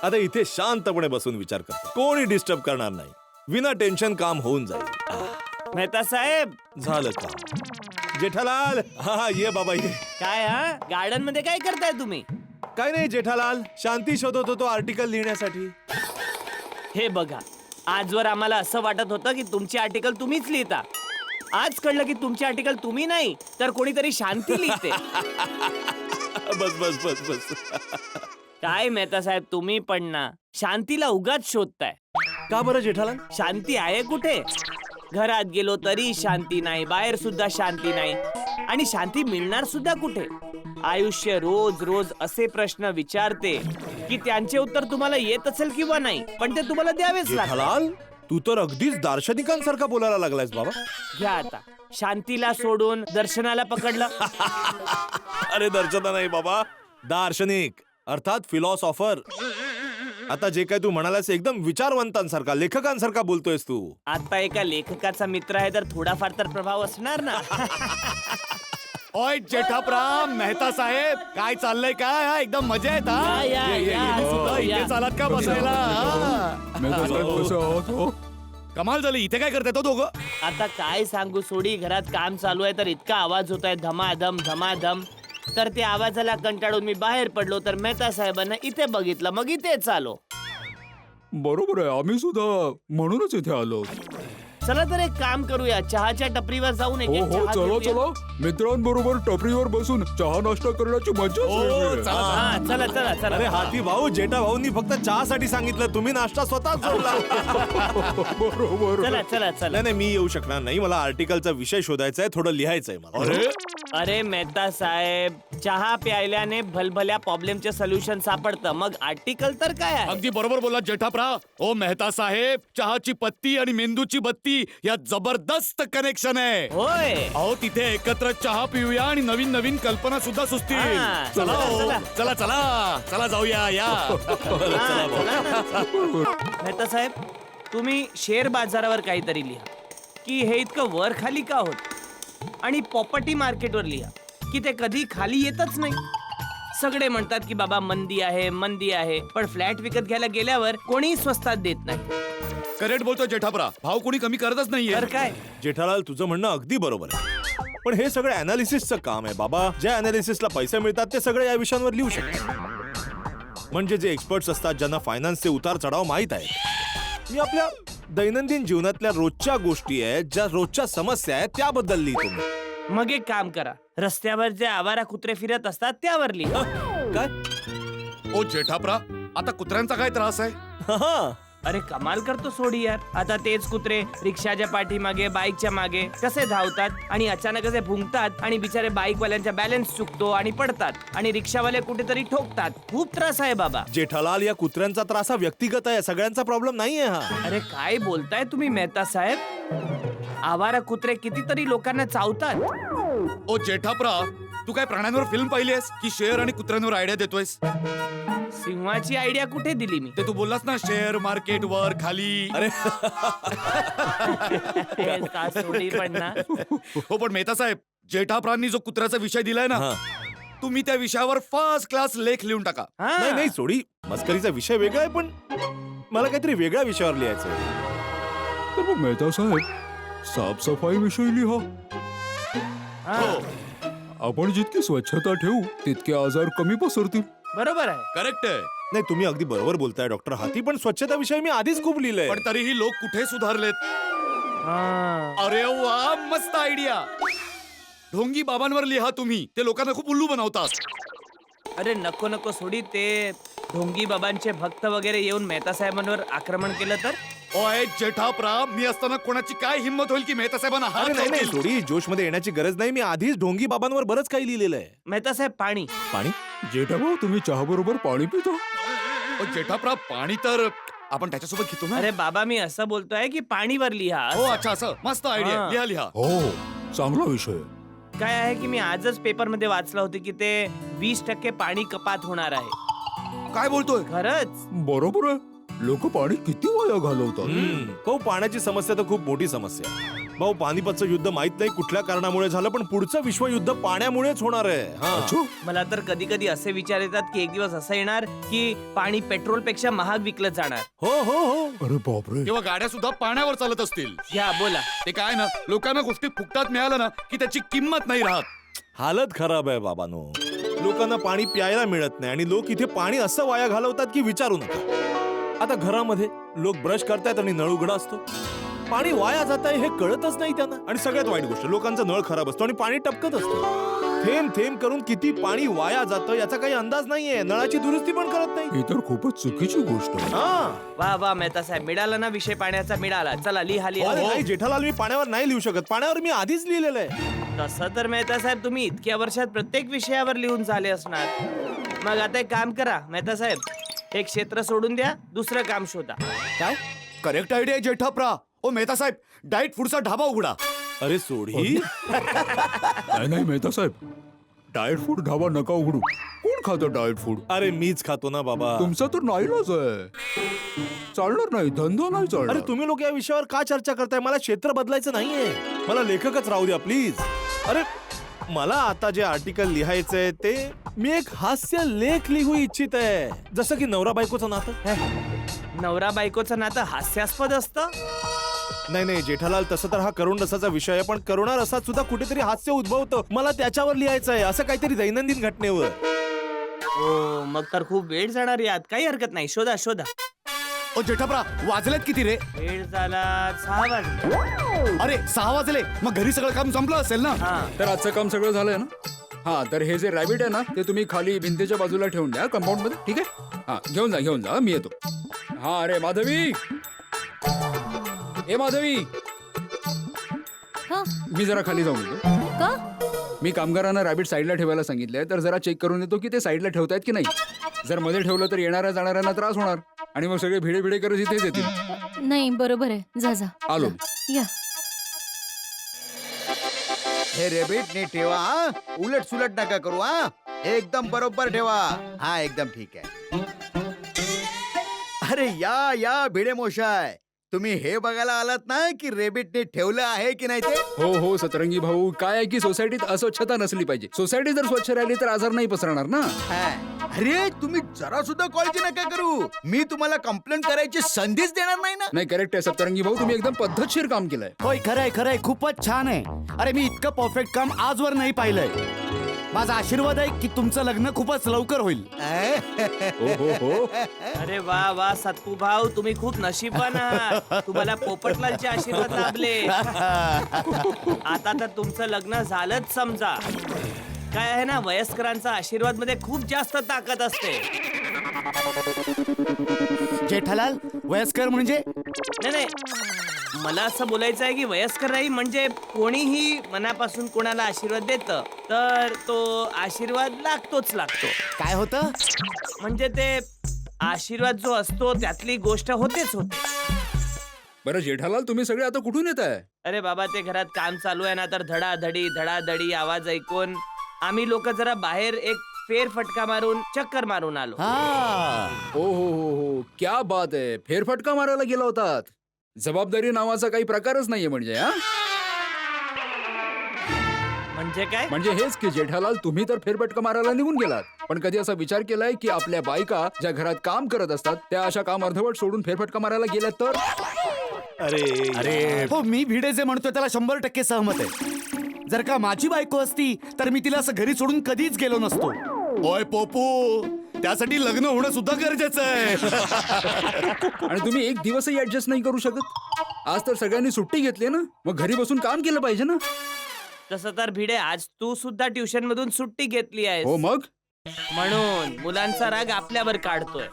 आता इथे शांतपणे बसून विचार करतो, कोणी डिस्टर्ब करणार नाही. विना टेन्शन काम होऊन जाईल. मेहता साहेब. झालं का? जेठालाल, हा ये बाबा ये. काय हा, गार्डन मध्ये काय करताय तुम्ही? काय नाही जेठालाल, शांती शोधत होतो आर्टिकल लिहिण्यासाठी. हे बघा, आजवर आम्हाला असं वाटत होतं की तुमची आर्टिकल तुम्हीच लिहिता. आज कळलं की तुमची आर्टिकल तुम्ही नाही तर कोणीतरी शांती लिहिते. बस बस बस बस. काय मेहता साहेब, तुम्ही पण ना शांतीला उगाच शोधताय. का बरं जेठालाल? शांती आहे कुठे? घरात गेलो तरी शांती नाही, बाहेर सुद्धा शांती नाही, आणि शांती मिळणार सुद्धा कुठे? आयुष्य रोज रोज असे प्रश्न विचारते की त्यांचे उत्तर तुम्हाला येत असेल किंवा नाही, पण ते तुम्हाला द्यावेच लागतात. जेठालाल, तू तर अगदीच दार्शनिकांसारखा बोलायला लागलायस बाबा. घ्या आता, शांतीला सोडून दर्शनाला पकडलं. अरे दर्शना नाही बाबा, दार्शनिक अर्थात फिलॉसॉफर. आता जे काय तू म्हणालास एकदम विचारवंतांसारखा, लेखकांसारखा बोलतोयस तू. आता एका लेखकाचा मित्र आहे तर थोडाफार तर प्रभाव असणार ना. ओय जेठाप्राम, मेहता साहेब, काय चाललंय काय? हा, एकदम मजेत हा? या, ये, ये, या, ये. सुद्धा इथे या. चालात का बसायला? हा. मेहता साहेब कसं आहात हो? कमाल झाली. इथे काय करताय तो दोघं? आता काय सांगू सोडी, घरात काम चालू आहे तर इतका आवाज होत आहे, धमाधम धमाधम. तर त्या आवाजाला कंटाळून मी बाहेर पडलो तर मेहता साहेबांना इथे बघितलं, मग इथेच आलो. बरोबर आहे, आम्ही सुद्धा म्हणूनच इथे आलो. चला तर एक काम करूया, चहाच्या टपरीवर जाऊन एक हो एक हो, चहा चला घेऊया. चला, मित्रांबरोबर टपरीवर बसून चहा नाश्ता करण्याची मजा हा, चला चला चला. अरे हाती भाऊ, जेठा भाऊंनी फक्त चहासाठी सांगितलं, तुम्ही नाश्ता स्वतःच सोडला. बरोबर. चला चला चला. नाही नाही, मी येऊ शकणार नाही. मला आर्टिकलचा विषय शोधायचा आहे, थोडं लिहायचंय मला. अरे मेहता साहेब, चहा प्यायल्याने भलभल्या प्रॉब्लेमचे सोल्युशन सापडतं, मग आर्टिकल तर काय आहे. अगदी बरोबर बोला जेठाप्राव. ओ मेहता साहेब, चहाची पत्ती आणि मेंदूची बत्ती यात जबरदस्त कनेक्शन आहे. होय. अहो तिथे एकत्र चहा पिऊया आणि नवीन नवीन कल्पना सुद्धा सुचतील. हा, चला चला, हो. चला. चला चला चला जाऊया या. हा, चला ना. मेहता साहेब, तुम्ही शेअर बाजारावर काहीतरी लिहा की हे इतकं वर खाली का होत, आणि प्रॉपर्टी मार्केटवर लिहा की ते कधी खाली येतच नाही. सगळे म्हणतात की बाबा मंदी आहे मंदी आहे, पण फ्लॅट विकत घ्यायला गेल्यावर कोणी स्वस्तात देत नाही. करेक्ट बोलतो जेठाप्रा. भाव कोणी कमी करतच नाहीये. तर काय, जेठालाल, तुझं म्हणणं अगदी बरोबर आहे, पण हे सगळं अनालिसिसचं काम आहे बाबा. ज्या अनालिसिसला पैसे मिळतात ते सगळे या विषयांवर लिहू शकतात. म्हणजे जे एक्सपर्ट्स असतात, ज्यांना फायनान्सचे उतार चढाव माहित आहेत. मी आपल्या दैनंदिन जीवनातल्या रोजच्या गोष्टी आहेत, ज्या रोजच्या समस्या आहेत, त्याबद्दल लिहितो मी. मग एक काम करा, रस्त्यावर जे आवारा कुत्रे फिरत असतात त्यावर लिहा. काय? ओ जेठाप्रा, आता कुत्र्यांचा काय त्रास आहे? हा, अरे कमाल करतो सोडी यार. आता तेच कुत्रे रिक्षाच्या पाठीमागे, बाईकच्या मागे कसे धावतात आणि अचानक असे भुंकतात आणि बिचारे बाईकवाल्यांचा बॅलन्स चुकतो आणि पडतात आणि रिक्षावाले कुठेतरी ठोकतात. खूप त्रास आहे बाबा. जेठालाल, या कुत्र्यांचा त्रास हा व्यक्तिगत आहे, सगळ्यांचा प्रॉब्लेम नाहीये हा. अरे काय बोलताय तुम्ही मेहता साहेब? आवारा कुत्रे कितीतरी लोकांना चावतात. ओ जेठाप्रा, तू काय प्राण्यांवर फिल्म पाहिलीस की शेअर आणि कुत्र्यांवर आयडिया देतोयस? सिंहाची आयडिया कुठे दिली मी? ते तू बोललास ना, शेअर मार्केट वर खाली. अरे का सोडी पण ना. हो पण मेहता साहेब, जेठाप्रांनी जो कुत्र्याचा विषय दिलाय ना, हा. तुम्ही त्या विषयावर फर्स्ट क्लास लेख लिहून टाका. हा. नाही नाही, सोडी, मस्करीचा विषय वेगळा आहे, पण मला काहीतरी वेगळ्या विषयावर लिहायचं आहे. तर मग मेहता साहेब, साफसफाई विषयी लिहा. हा. आपण जितकी स्वच्छता ठेवू तितके आजार कमी पसरतील. बरोबर आहे. करेक्ट आहे. नाही, तुम्ही अगदी बरोबर बोलताय डॉक्टर हाती, पण स्वच्छता विषयी मी आधीच खूप लिहिलंय. पण तरीही लोक कुठे सुधारलेत? हा. अरे वा, मस्त आयडिया. ढोंगी बाबांवर लिहा तुम्ही, ते लोकांना खूप उल्लू बनवतात. अरे नको नको सोडी, ते ढोंगी बाबांचे भक्त वगैरे येऊन मेहता साहेबांवर आक्रमण केलं तर? ओय जेठाप्रा, मी असताना कोणाची काय हिंमत होईल की मेहता साहेबांना हात अरे नाही नाही, लावतील? सोडी, जोश मध्ये येण्याची गरज नाही. मी आधीच ढोंगी बाबांवर बरंच काही लिहिलेलं आहे. मेहता साहेब, पाणी. पाणी? जेठाभाऊ, तुम्ही चहा बरोबर पाणी पिता? ओ जेठाप्रा, पाणी तर आपण त्याच्यासोबत घेतो ना. अरे बाबा, मी असं बोलतोय की पाणीवर लिहा. हो अच्छा, असं मस्त आयडिया. हा. लिहा लिहा. हो, चांगला विषय. काय आहे की मी आजच पेपर मध्ये वाचलं होतं की ते 20% पाणी कपात होणार आहे. काय बोलतोय? खरंच? बरोबर आहे. लोक पाणी किती वाया घालवतात. भाऊ, पाण्याची समस्या तर खूप मोठी समस्या आहे. भाऊ, पानिपतचं युद्ध माहित नाही कुठल्या कारणामुळे झालं, पण पुढचं विश्वयुद्ध पाण्यामुळेच होणार आहे. हा. अच्छा, मला तर कधी कधी असे विचार येतात की एक दिवस असं येणार की पाणी पेट्रोल पेक्षा महाग विकलं जाणार. हो हो हो. अरे बापरे. किंवा गाड्या सुद्धा पाण्यावर चालत असतील. घ्या बोला. ते काय ना, लोकांना गोष्टी फुकटात मिळालं ना की त्याची किंमत नाही राहत. हालत खराब आहे बाबांनो. लोकांना पाणी प्यायला मिळत नाही आणि लोक इथे पाणी असं वाया घालवतात की विचारू नका. आता घरामध्ये लोक ब्रश करतायत आणि नळ उघडा असतो, पाणी वाया जात आहे हे कळतच नाही त्यांना. आणि सगळ्यात वाईट गोष्ट, लोकांचा नळ खराब असतो आणि पाणी टपकत असतं. थेंब थेंब करून किती पाणी वाया जातं याचा काही अंदाज नाहीये. नळाची दुरुस्ती पण करत नाही. ही तर खूपच चुकीची गोष्ट आहे. हा. वा वा मेहता साहेब, मिळाला ना विषय पाण्याचा, मिळाला. चला लिहा लिहा. अरे नाही जेठालाल, मी पाण्यावर नाही लिहू शकत. पाण्यावर मी आधीच लिहिलेलं आहे. तसं तर मेहता साहेब तुम्ही इतक्या वर्षात प्रत्येक विषयावर लिहून झाले असणार. मग आता एक काम करा मेहता साहेब, एक क्षेत्र सोडून द्या, दुसरं काम शोधा. काय करेक्ट आयडिया आहे जेठाप्रा. ओ मेहता साहेब, डाएट फूडचा ढाबा उघडा. अरे सोडी. नाही नाही मेहता साहेब, डाएट फूड ढाबा नका उघडू. कोण खातं डाएट फूड? अरे मीच खातो ना बाबा. तुमचा तर नाईलाज आहे. चालणार नाही, धंदा नाही चालणार. अरे तुम्ही लोक या विषयावर का चर्चा करताय? मला क्षेत्र बदलायचं नाहीये. मला लेखकच राहू द्या प्लीज. अरे मला आता जे आर्टिकल लिहायचंय ते मी एक हास्य लेख लिहू इच्छित आहे. जसं की नवरा बायकोचं नातं. नवरा बायकोचं नातं हास्यास्पद असतं? नाही नाही जेठालाल, तसं तर हा करुण रसाचा विषय आहे, पण करुणा रसात सुद्धा कुठेतरी हास्य उद्भवतं. मला त्याच्यावर लिहायचं आहे, असं काहीतरी दैनंदिन घटनेवर. हो मग तर खूप वेळ जाणार यात. काही हरकत नाही, शोधा शोधा. ओ जेठाप्रा, वाजलेत किती रे? वेळ झाला 6 वाजले. अरे 6 वाजले, मग घरी सगळं काम संपलं असेल ना? हा तर आजचं काम सगळं झालंय ना? हा, तर हे जे रॅबिट आहे ना, ते तुम्ही खाली भिंतीच्या बाजूला ठेवून द्या कंपाऊंड मध्ये. ठीक आहे? हा, घेऊन जा, मी येतो. हा, अरे माधवी, ए माधवी, हा मी जरा खाली जाऊन येतो. का? मी कामगारांना रॅबिट साईडला ठेवायला सांगितलंय, तर जरा चेक करून येतो की ते साईडला ठेवतायत की नाही. जर मध्ये ठेवलं तर येणाऱ्या जाणाऱ्यांना त्रास होणार आणि मग सगळे भिडे भिडे करत इथेच येतील. नाही बरोबर आहे, जा जा. आलो. या. हे रेबिट नीट ठेवा हा. उलट सुलट नका करू हा. एकदम बरोबर ठेवा. हा एकदम ठीक आहे. अरे या भिडे मोशाय, तुम्ही हे बघायला आलात ना की रेबिटने ठेवलं आहे की नाही ते? हो सतरंगी भाऊ, काय आहे की सोसायटीत अस्वच्छता नसली पाहिजे. सोसायटी जर स्वच्छ राहिली तर आजार नाही पसरणार ना. अरे तुम्ही जरा सुद्धा काळजी नका करू. मी तुम्हाला कंप्लेंट करायची संधीच देणार नाही ना. नाही, करेक्ट आहे सप्तरंगी भाऊ, तुम्ही एकदम पद्धतशीर काम केलंय. होय, खरंय, खूपच छान आहे. अरे मी इतकं परफेक्ट काम आजवर नाही पाहिलंय. माझा आशीर्वाद आहे की तुमचं लग्न खूपच लवकर होईल. हो. अरे वा वा सत्तू भाऊ, तुम्ही खूप नशीबवान आहात. तुम्हाला पोपटलालचे आशीर्वाद लाभले. आता तर तुमचं लग्न झालंच समजा. काय आहे ना, वयस्करांचा आशीर्वाद मध्ये खूप जास्त ताकद असते. जेठालाल, वयस्कर म्हणजे? नाही, मला असं बोलायचं आहे की वयस्कर नाही म्हणजे कोणीही मनापासून कोणाला आशीर्वाद देतं तर तो आशीर्वाद लागतोच लागतो. काय होतं? म्हणजे ते आशीर्वाद जो असतो त्यातली गोष्ट होतेच होते. बरं जेठालाल, तुम्ही सगळे आता कुठून येत आहे? अरे बाबा, ते घरात काम चालू आहे ना, तर धडाधडी आवाज ऐकून आम्ही लोक जरा बाहेर एक फेरफटका मारून चक्कर मारून आलो. हो, क्या बात आहे. फेरफटका मारायला गेला होतात. जबाबदारी नावाचा काही प्रकारच नाहीये म्हणजे. हा, म्हणजे काय? म्हणजे हेच की जेठालाल, तुम्ही तर फेरफटका मारायला निघून गेलात, पण कधी असा विचार केलाय की आपल्या बायका ज्या घरात काम करत असतात त्या अशा काम अर्धवट सोडून फेरफटका मारायला गेल्या तर? अरे हो, मी भिडे जे म्हणतोय त्याला 100% सहमत आहे. जर का माझी बायको असती तर मी तिला असं घरी सोडून कधीच गेलो नसतो. ओय पोपू, त्यासाठी लग्न होणं सुद्धा गरजेचं आहे. आणि तुम्ही एक दिवसही ऍडजस्ट नाही करू शकत? आज तर सगळ्यांनी सुट्टी घेतली ना, मग घरी बसून काम केलं पाहिजे ना. तसं तर भिडे, आज तू सुद्धा ट्युशन मधून सुट्टी घेतली आहे. हो मग म्हणून मुलांचा राग आपल्यावर काढतोय.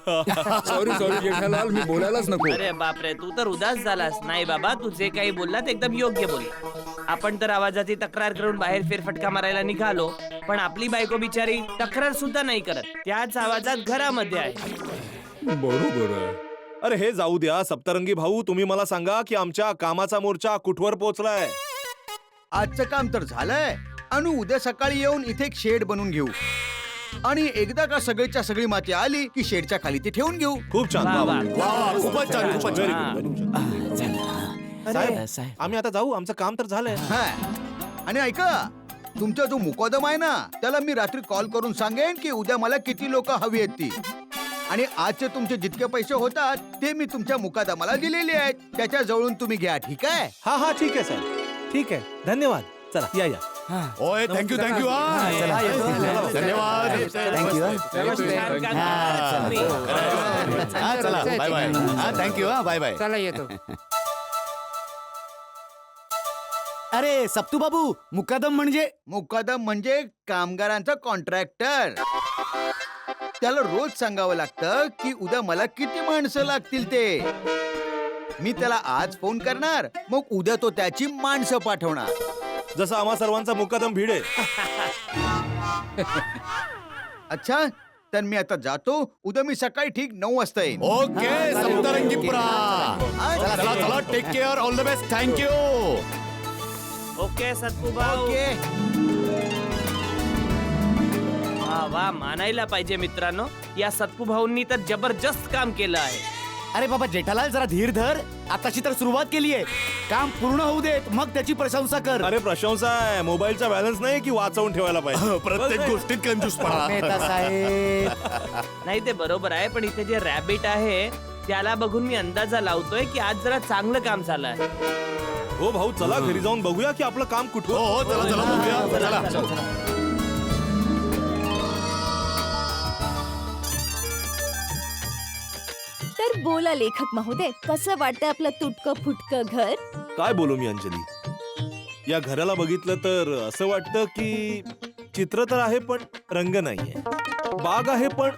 सॉरी जेठालाल, मी बोलायलाच नको. अरे बापरे, तू तर उदास झालास. नाही बाबा, तू जे काही बोलला ते एकदम योग्य बोलला. आपण तर आवाजाची तक्रार करून बाहेर फेरफटका मारायला निघालो, पण आपली बायको बिचारी तक्रार सुद्धा नाही करत. त्याच आवाजात घरामध्ये आहे. बरोबर आहे. अरे हे जाऊ द्या सप्तरंगी भाऊ, तुम्ही मला सांगा की आमच्या कामाचा मोर्चा कुठवर पोहोचलाय? आजचं काम तर झालंय आणि उद्या सकाळी येऊन इथे एक शेड बनवून घेऊ आणि एकदा का सगळीच्या सगळी माती आली की शेडच्या खाली ती ठेवून घेऊ. खूप छान. वा, वा. खूपच छान. Very good. साहेब, आम्ही आता जाऊ, आमचं काम तर झालंय. आणि ऐका, तुमचा जो मुकदम आहे ना त्याला मी रात्री कॉल करून सांगेन की उद्या मला किती लोक हवी आहेत ती. आणि आजचे तुमचे जितके पैसे होतात ते मी तुमच्या मुकादमाला दिलेले आहेत. त्याच्या जवळून तुम्ही घ्या. ठीक आहे? हा ठीक आहे साहेब, ठीक आहे. धन्यवाद. चला या. ओय, थँक्यू. धन्यवाद. चला, बाय. थँक्यू. बाय. चला येतो. अरे सप्तू बाबू, मुकादम म्हणजे कामगारांचा कॉन्ट्रॅक्टर. त्याला रोज सांगावं लागतं की उद्या मला किती माणसं लागतील ते. मी त्याला आज फोन करणार, मग उद्या तो त्याची माणसं पाठवणार. जसं आम्हा सर्वांचा मुकादम भिडे. अच्छा, तर मी आता जातो. उद्या मी सकाळी ठीक 9 वाजता येईन. ओके सप्तरंगी चला चला चला, take care, all the best, thank you. Okay Sattu भाऊ. ओके. वा वा, मानायला पाहिजे मित्रांनो, या सत्तू भाऊंनी तर जबरदस्त काम केलं आहे. अरे बाबा जेठालाल, जरा धीर धर. आताशी तर सुरुवात केलीये, काम पूर्ण होऊ देत, मग त्याची प्रशंसा कर. अरे प्रशंसा आहे, मोबाईलचा बॅलन्स नाही की वाचवून ठेवायला पाहिजे. प्रत्येक गोष्टीत कंजूसपणा. मेहता साहेब, नाही ते बरोबर आहे, पण इथे जे रॅबिट आहे त्याला बघून मी अंदाजा लावतोय की आज जरा चांगलं काम झालं आहे. हो भाऊ, चला घरी जाऊन बघूया की आपलं काम कुठं. हो चला चला बघूया, चला. तर बोला लेखक महोदय, कसं वाटतं आपलं तुटकं फुटकं घर? काय बोलू मी अंजली, या घराला बघितलं तर असं वाटतं की चित्र तर आहे पण रंग नाहीये, बाग आहे पण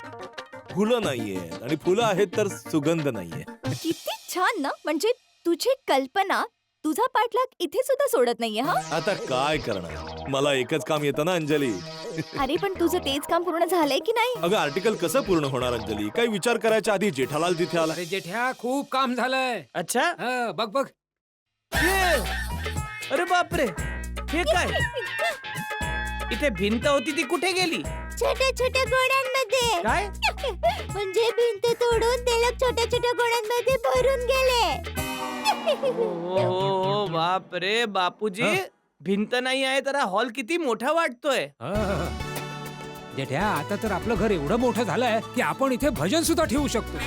फुलं नाहीये, आणि फुलं आहेत तर सुगंध नाहीये. किती छान ना, म्हणजे तुझी कल्पना तुझा पाठलाग इथे सुद्धा सोडत नाहीये. हा, आता काय करणार, मला एकच काम येतं ना अंजली. अरे पण तुझं तेच काम पूर्ण झालंय की नाही? अगं आर्टिकल कसं पूर्ण होणार अंजली, काही विचार करायच्या आधी जेठालाल तिथे आला. अरे जेठ्या, खूप काम झालंय. अच्छा, हा, बघ बघ. अरे बापरे, हे काय? इथे भिंत होती ती कुठे गेली? छोट्या छोट्या गोण्यांमध्ये. काय? म्हणजे भिंत तोडून ते लोक छोट्या छोट्या गोण्यांमध्ये भरून गेले. हो बापरे बापूजी, भिंत नाही आहे तर हॉल किती मोठा वाटतोय. हा. जेठ्या, आता तर आपलं घर एवढं मोठं झालंय की आपण इथे भजन सुद्धा ठेवू शकतो.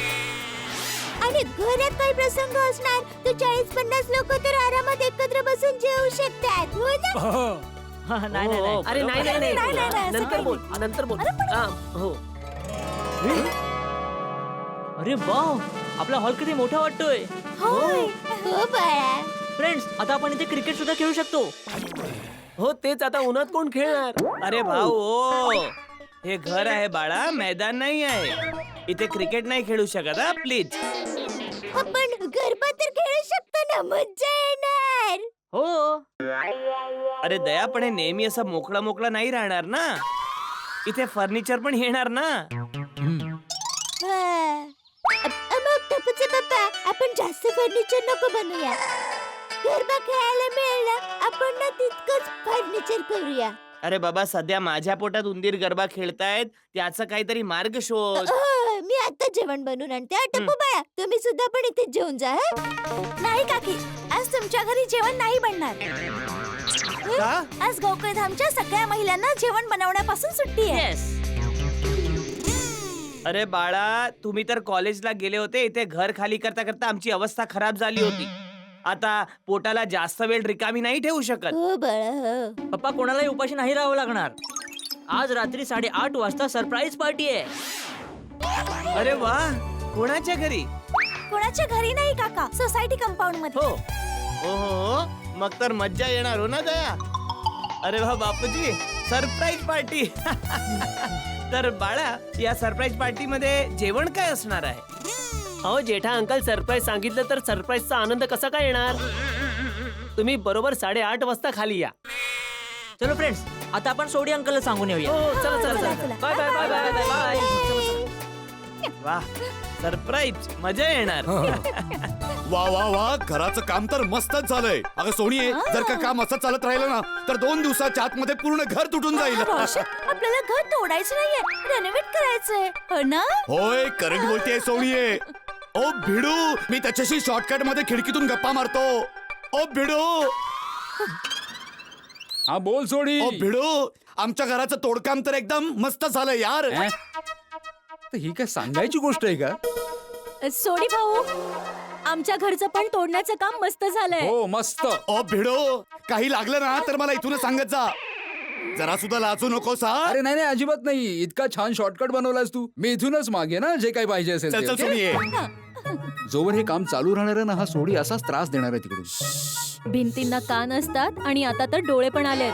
आणि घरात काही प्रसंग असणार तर 40-50 लोक तर आरामात एकत्र बसून जेवू शकतात, हो ना? हो. नाही नाही नाही. अरे नाही नाही नाही, नाही, नाही, असं नंतर काही बोल, नंतर बोल. हा, हो. अरे वाव, आपला हॉल किती मोठा वाटतोय. होय. हो बाळा. फ्रेंड्स, आता आपण इथे क्रिकेट सुद्धा खेळू शकतो. हो, तेच आता उन्हात कोण खेळणार. अरे भाऊ ओ, हे घर आहे बाळा, मैदान नाही आहे. इथे क्रिकेट नाही खेळू शकत हा, प्लीज. आपण गरबा तर खेळू शकतो ना, मज्जा येणार. हो. अरे दया, पण हे नेहमी असं मोकळा मोकळा नाही राहणार ना. इथे फर्निचर पण येणार ना. मग टपूचे पप्पा, आपण जास्त फर्निचर नको बनवूया. गरबा खेळायला मिळालं, आपण ना तितकंच फर्निचर करूया. अरे बाबा, सध्या माझ्या पोटात उंदीर गरबा खेळतायत, त्याचा काहीतरी मार्ग शोध. मी आता जेवण बनवून आणते. टप्पू बाळा, तुम्ही सुद्धा पण इथे जेवून जा. नाही काकी, आज तुमच्या घरी जेवण नाही बनणार. का? आज गोकुळधामच्या सगळ्या महिलांना जेवण बनवण्यापासून सुट्टी आहे. अरे बाळा, तुम्ही तर कॉलेजला गेले होते. इथे घर खाली करता करता आमची अवस्था खराब झाली होती. आता पोटाला जास्त वेळ रिकामी नाही ठेवू शकत. हो बाळा. पप्पा, कोणालाही उपाशी नाही राहावं लागणार. आज रात्री 8:30 वाजता सरप्राईज पार्टी आहे. अरे वा, कोणाच्या घरी? कोणाच्या घरी नाही काका, सोसायटी कंपाऊंड मध्ये. हो, मग तर मज्जा येणार हो ना दया. अरे वा बापूजी, सरप्राईज पार्टी. तर बाळा, या सरप्राईज पार्टी मध्ये जेवण काय असणार आहे? अहो जेठा अंकल, सरप्राईज सांगितलं तर सरप्राईजचा आनंद कसा काय येणार. तुम्ही बरोबर 8:30 वाजता खाली या. चलो फ्रेंड्स, आता आपण सोडी अंकलला सांगून येऊया. हो, चला चला चला. Bye bye bye bye bye bye. वा, सरप्राईज, मजा येणार. वा वा वा, घराचं काम तर मस्तच झालंय. अगं सोनिये, जर का काम असं चालत राहिलं ना तर 2 दिवसाच्या आतमध्ये पूर्ण घर तुटून जाईल. आपल्याला घर तोडायचं नाहीये, रेनोव्हेट करायचंय, हो ना? होय, करेक्ट बोलतेय सोनिये. ओ भिडू, मी त्याच्याशी शॉर्टकट मध्ये खिडकीतून गप्पा मारतो. ओ भिडू. हा बोल सोडी. ओ भिडू, आमच्या घराचं तोडकाम तर एकदम मस्त झालंय यार. तर ही काय सांगायची गोष्ट आहे का? सोडी भाऊ, आमच्या घरचं पण तोडण्याचं काम मस्त झालंय. हो मस्त. ओ भिडू, काही लागलं ना तर मला इथूनच सांगत जा. जरा सुद्धा लाजू नकोस हा. अरे नाही नाही, अजिबात नाही. इतका छान शॉर्टकट बनवलास तू. मी इथूनच मागे ना जे काही पाहिजे असेल चल ते. चल ओके? सोनिये. जोवर हे काम चालू राहणार आहे ना, हा सोडी असाच त्रास देणार आहे तिकडून. भिंतींना कान असतात आणि आता तर डोळे पण आलेत.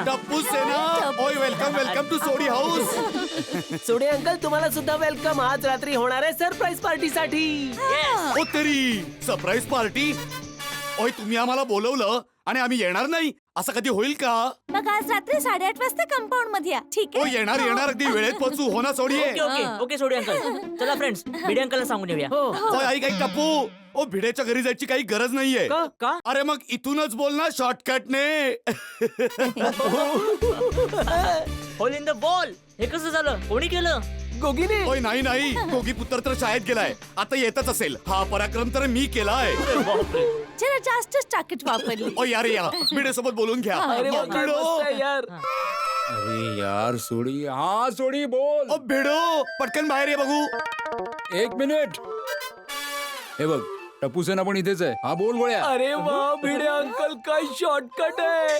टप्पू सेना, ओय welcome welcome to Sodhi house. Sodhi uncle तुम्हाला सुद्धा वेलकम आज रात्री होणार आहे सरप्राईज पार्टीसाठी. ओ तरी सरप्राईज पार्टी. ओय तुम्ही आम्हाला बोलवलं आणि आम्ही येणार नाही असं कधी होईल का? मग आज रात्री 8:30 वाजता कंपाऊंड मध्ये या, ठीक ओ आहे? येणार येणार अगदी वेळेत पोहोचू. हो ना सोडी? ओके ओके ओके सोडी अंकल. चला फ्रेंड्स भिडे अंकलला सांगून येऊया. ओय ऐक ऐक टप्पू, ओ भिडेच्या घरी जायची काही गरज नाहीये. का? अरे मग इथूनच बोल ना शॉर्टकटने. Hole in the ball. हे कसं झालं? कोणी केलं? गोगीने ओय नाही नाही, गोगी पुत्र तर शाळेत गेलाय, आता येतच असेल. हा पराक्रम तर मी केलाय. जरा जास्तच टाकीट वापरली. ओ यार या भिडे सोबत बोलून घ्या. अरे वा, काय मस्त आहे यार. अरे यार सोडी, हा सोडी बोल. ओ भिडो पटकन बाहेर ये बघू. 1 मिनिट. हे बघ, टप्पू सेना पण इथेच आहे. हा बोल गोळ्या. अरे वा भिडे अंकल काय शॉर्टकट आहे.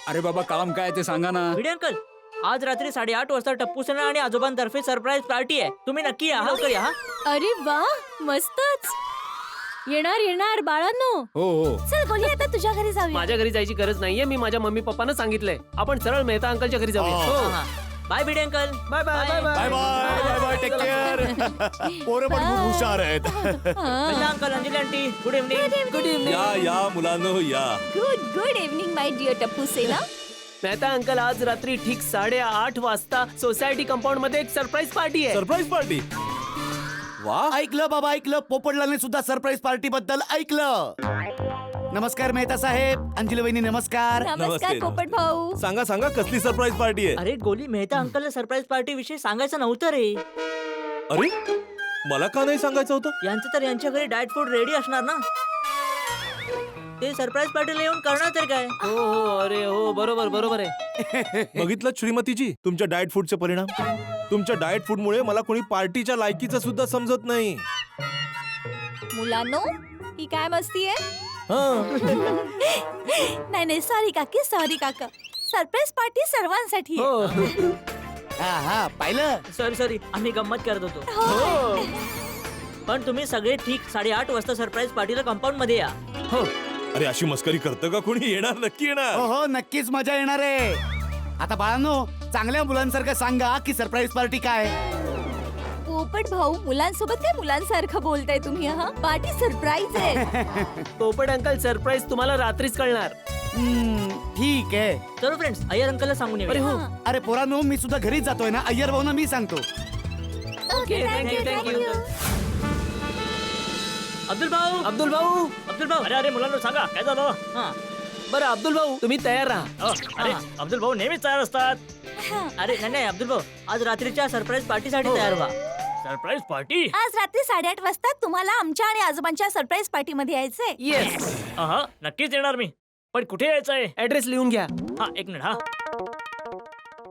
अरे बाबा काम काय ते सांगा ना. भिडे अंकल आज रात्री 8:30 वाजता टप्पू सेना आणि आजोबांतर्फे सरप्राईज पार्टी आहे. तुम्ही नक्की या. लवकर या. अरे वा, मस्तच. येणार येणार बाळांनो. हो हो. चल बोली आता तुझ्या घरी जाऊया. माझ्या घरी जायची गरज नाहीये. मी माझ्या मम्मी पप्पांना सांगितलंय. आपण सरळ मेहता अंकलच्या घरी जाऊया. हो. Bye Bhide uncle. Bye bye bye bye bye bye bye take care. पोरं पण खूप हुशार आहेत. Mehta uncle, Anjali aunty, good evening. Good evening. या मुलांनो या. गुड इव्हनिंग माय डिअर टप्पू सेना. मेहता अंकल आज रात्री ठीक 8:30 वाजता सोसायटी कंपाऊंड मध्ये एक सरप्राईज पार्टी आहे. Surprise party. वा. ऐकलं बाबा ऐकलं, पोपटलालने सुद्धा सरप्राईज पार्टी बद्दल ऐकलं. नमस्कार मेहता साहेब, अंजली वहिनी नमस्कार. नमस्कार नमस्ते. पोपट भाऊ. सांगा सांगा कसली सरप्राईज पार्टी आहे. अरे गोली, मेहता अंकलला सरप्राईज पार्टी विषयी सांगायचं नव्हतं रे. अरे मला का नाही सांगायचं होतं. यांचं तर यांच्या घरी डाएट फूड रेडी असणार ना. ते सरप्राईज पार्टीला येऊन करणार तर काय. हो हो अरे हो बरोबर बरोबर आहे. बघितलं श्रीमतीजी तुमच्या डाएट फूडचे परिणाम. तुमच्या डाएट फूड मुळे मला कोणी पार्टीच्या लायकीचं सुद्धा समजत नाही. मुलांनो, ही काय मस्ती आहे? नाही सॉरी काका. सरप्राईज पार्टी सर्वांसाठी आहे. हो. हा पाहिलं. सॉरी आम्ही गंमत करत होतो. हो. पण तुम्ही सगळे ठीक 8:30 वाजता सरप्राईज पार्टीला कंपाऊंड मध्ये या. हो. अरे अशी मस्करी करतं का कोणी. येणार नक्की येणार. हो हो नक्कीच मजा येणार आहे. आता बाळांनो चांगल्या मुलांसारखं सांगा की सरप्राईज पार्टी काय. पोपट भाऊ, मुलांसोबत काय मुलांसारखं बोलताय तुम्ही? हा पार्टी सरप्राईज आहे. पोपट अंकल सरप्राईज तुम्हाला रात्रीच कळणार. ठीक आहे. चलो फ्रेंड्स, अय्यर अंकलला सांगून अरे येऊया. हो. अरे पोरांनो मी सुद्धा घरीच जातोय ना. अय्यर भाऊना मी सांगतो. Okay thank you. अब्दुल भाऊ. अरे मुलांना सांगा काय झालं. हा. बरं अब्दुल भाऊ तुम्ही तयार राहा. अरे अब्दुल भाऊ नेहमीच तयार असतात. अरे नाही अब्दुल भाऊ, आज रात्रीच्या सरप्राईज पार्टीसाठी तयार व्हा. Surprise party. आज रात्री 8:30 वाजता तुम्हाला आमच्या आणि आजोबांच्या सरप्राईज पार्टी मध्ये यायचंय. येस. हा नक्कीच येणार मी. पण कुठे यायचंय? ऍड्रेस लिहून घ्या. हा 1 मिनिट. हा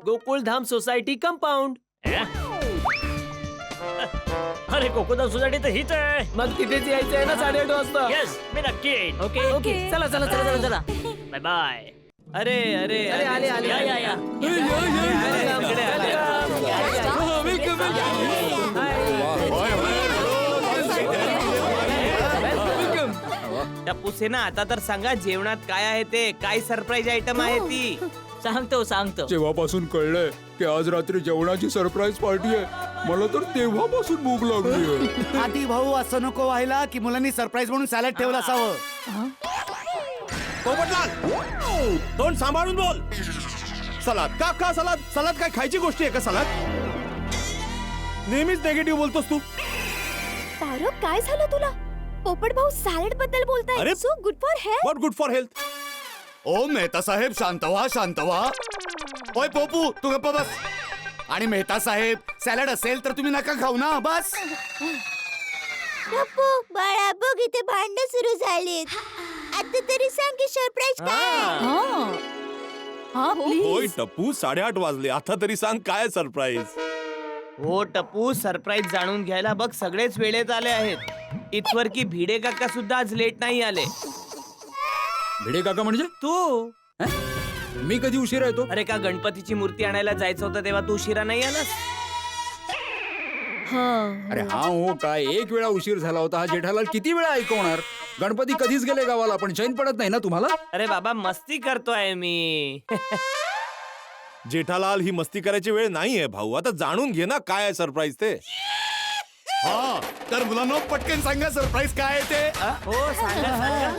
गोकुळधाम सोसायटी कंपाऊंड. अरे गोकुळधाम सोसायटी तर हीच आहे. मग तिथेच यायचंय ना 8:30 वाजता. येस मी नक्की येईन. ओके ओके चला चला चला चला. Bye bye. अरे अरे अरे आले आले या या या. टप्पू सेना, आता तर सांगा जेवणात काय आहे ते. काय सरप्राईज आयटम आहे ती? सांगतो. जेव्हापासून कळलंय की आज रात्री जेवणाची सरप्राईज पार्टी आहे, मला तर तेव्हापासून भूक लागली आहे. आधी भाऊ असं नको व्हायला की मुलांनी सरप्राईज म्हणून सॅलड ठेवलं असावं. पोपटलाल तोंड सांभाळून बोल. सलाद का सलाद काय खायची गोष्टी आहे का सलाद. नेहमीच नेगेटिव्ह बोलतोस तू. तारक, काय झालं तुला? पोपट भाऊ सॅलड बद्दल बोलताय. अरे, so good for health. What good for health. ओ मेहता साहेब शांत व्हा. ओय पोपू तू गप्प बस. आणि मेहता साहेब सॅलड असेल तर तुम्ही नका खाऊ ना बस. टप्पू बाळा बघ इथे भांडण सुरू झालीत. आता तरी सांग की सरप्राईज काय. होय टप्पू 8:30 वाजले. आता तरी सांग काय सरप्राईज. हो टप्पू, सरप्राईज जाणून घ्यायला बघ सगळेच वेळेत आले आहेत. इथवर की भिडे काका सुद्धा आज लेट नाही आले. भिडे काका म्हणजे तू मी कधी उशीर येतो. अरे का गणपतीची मूर्ती आणायला जायचं होतं तेव्हा तू उशिरा नाही आलास. अरे हा हो काय, एक वेळा उशीर झाला होता. हा जेठालाल किती वेळा ऐकवणार? गणपती कधीच गेले गावाला, पण चैन पडत नाही ना तुम्हाला? अरे बाबा मस्ती करतोय मी. जेठालाल, ही मस्ती करायची वेळ नाहीये भाऊ. आता जाणून घे ना काय आहे सरप्राईज ते. हा तर मुलांना पटकन सांगा सरप्राईज काय आहे ते. हो सांगा सांगा.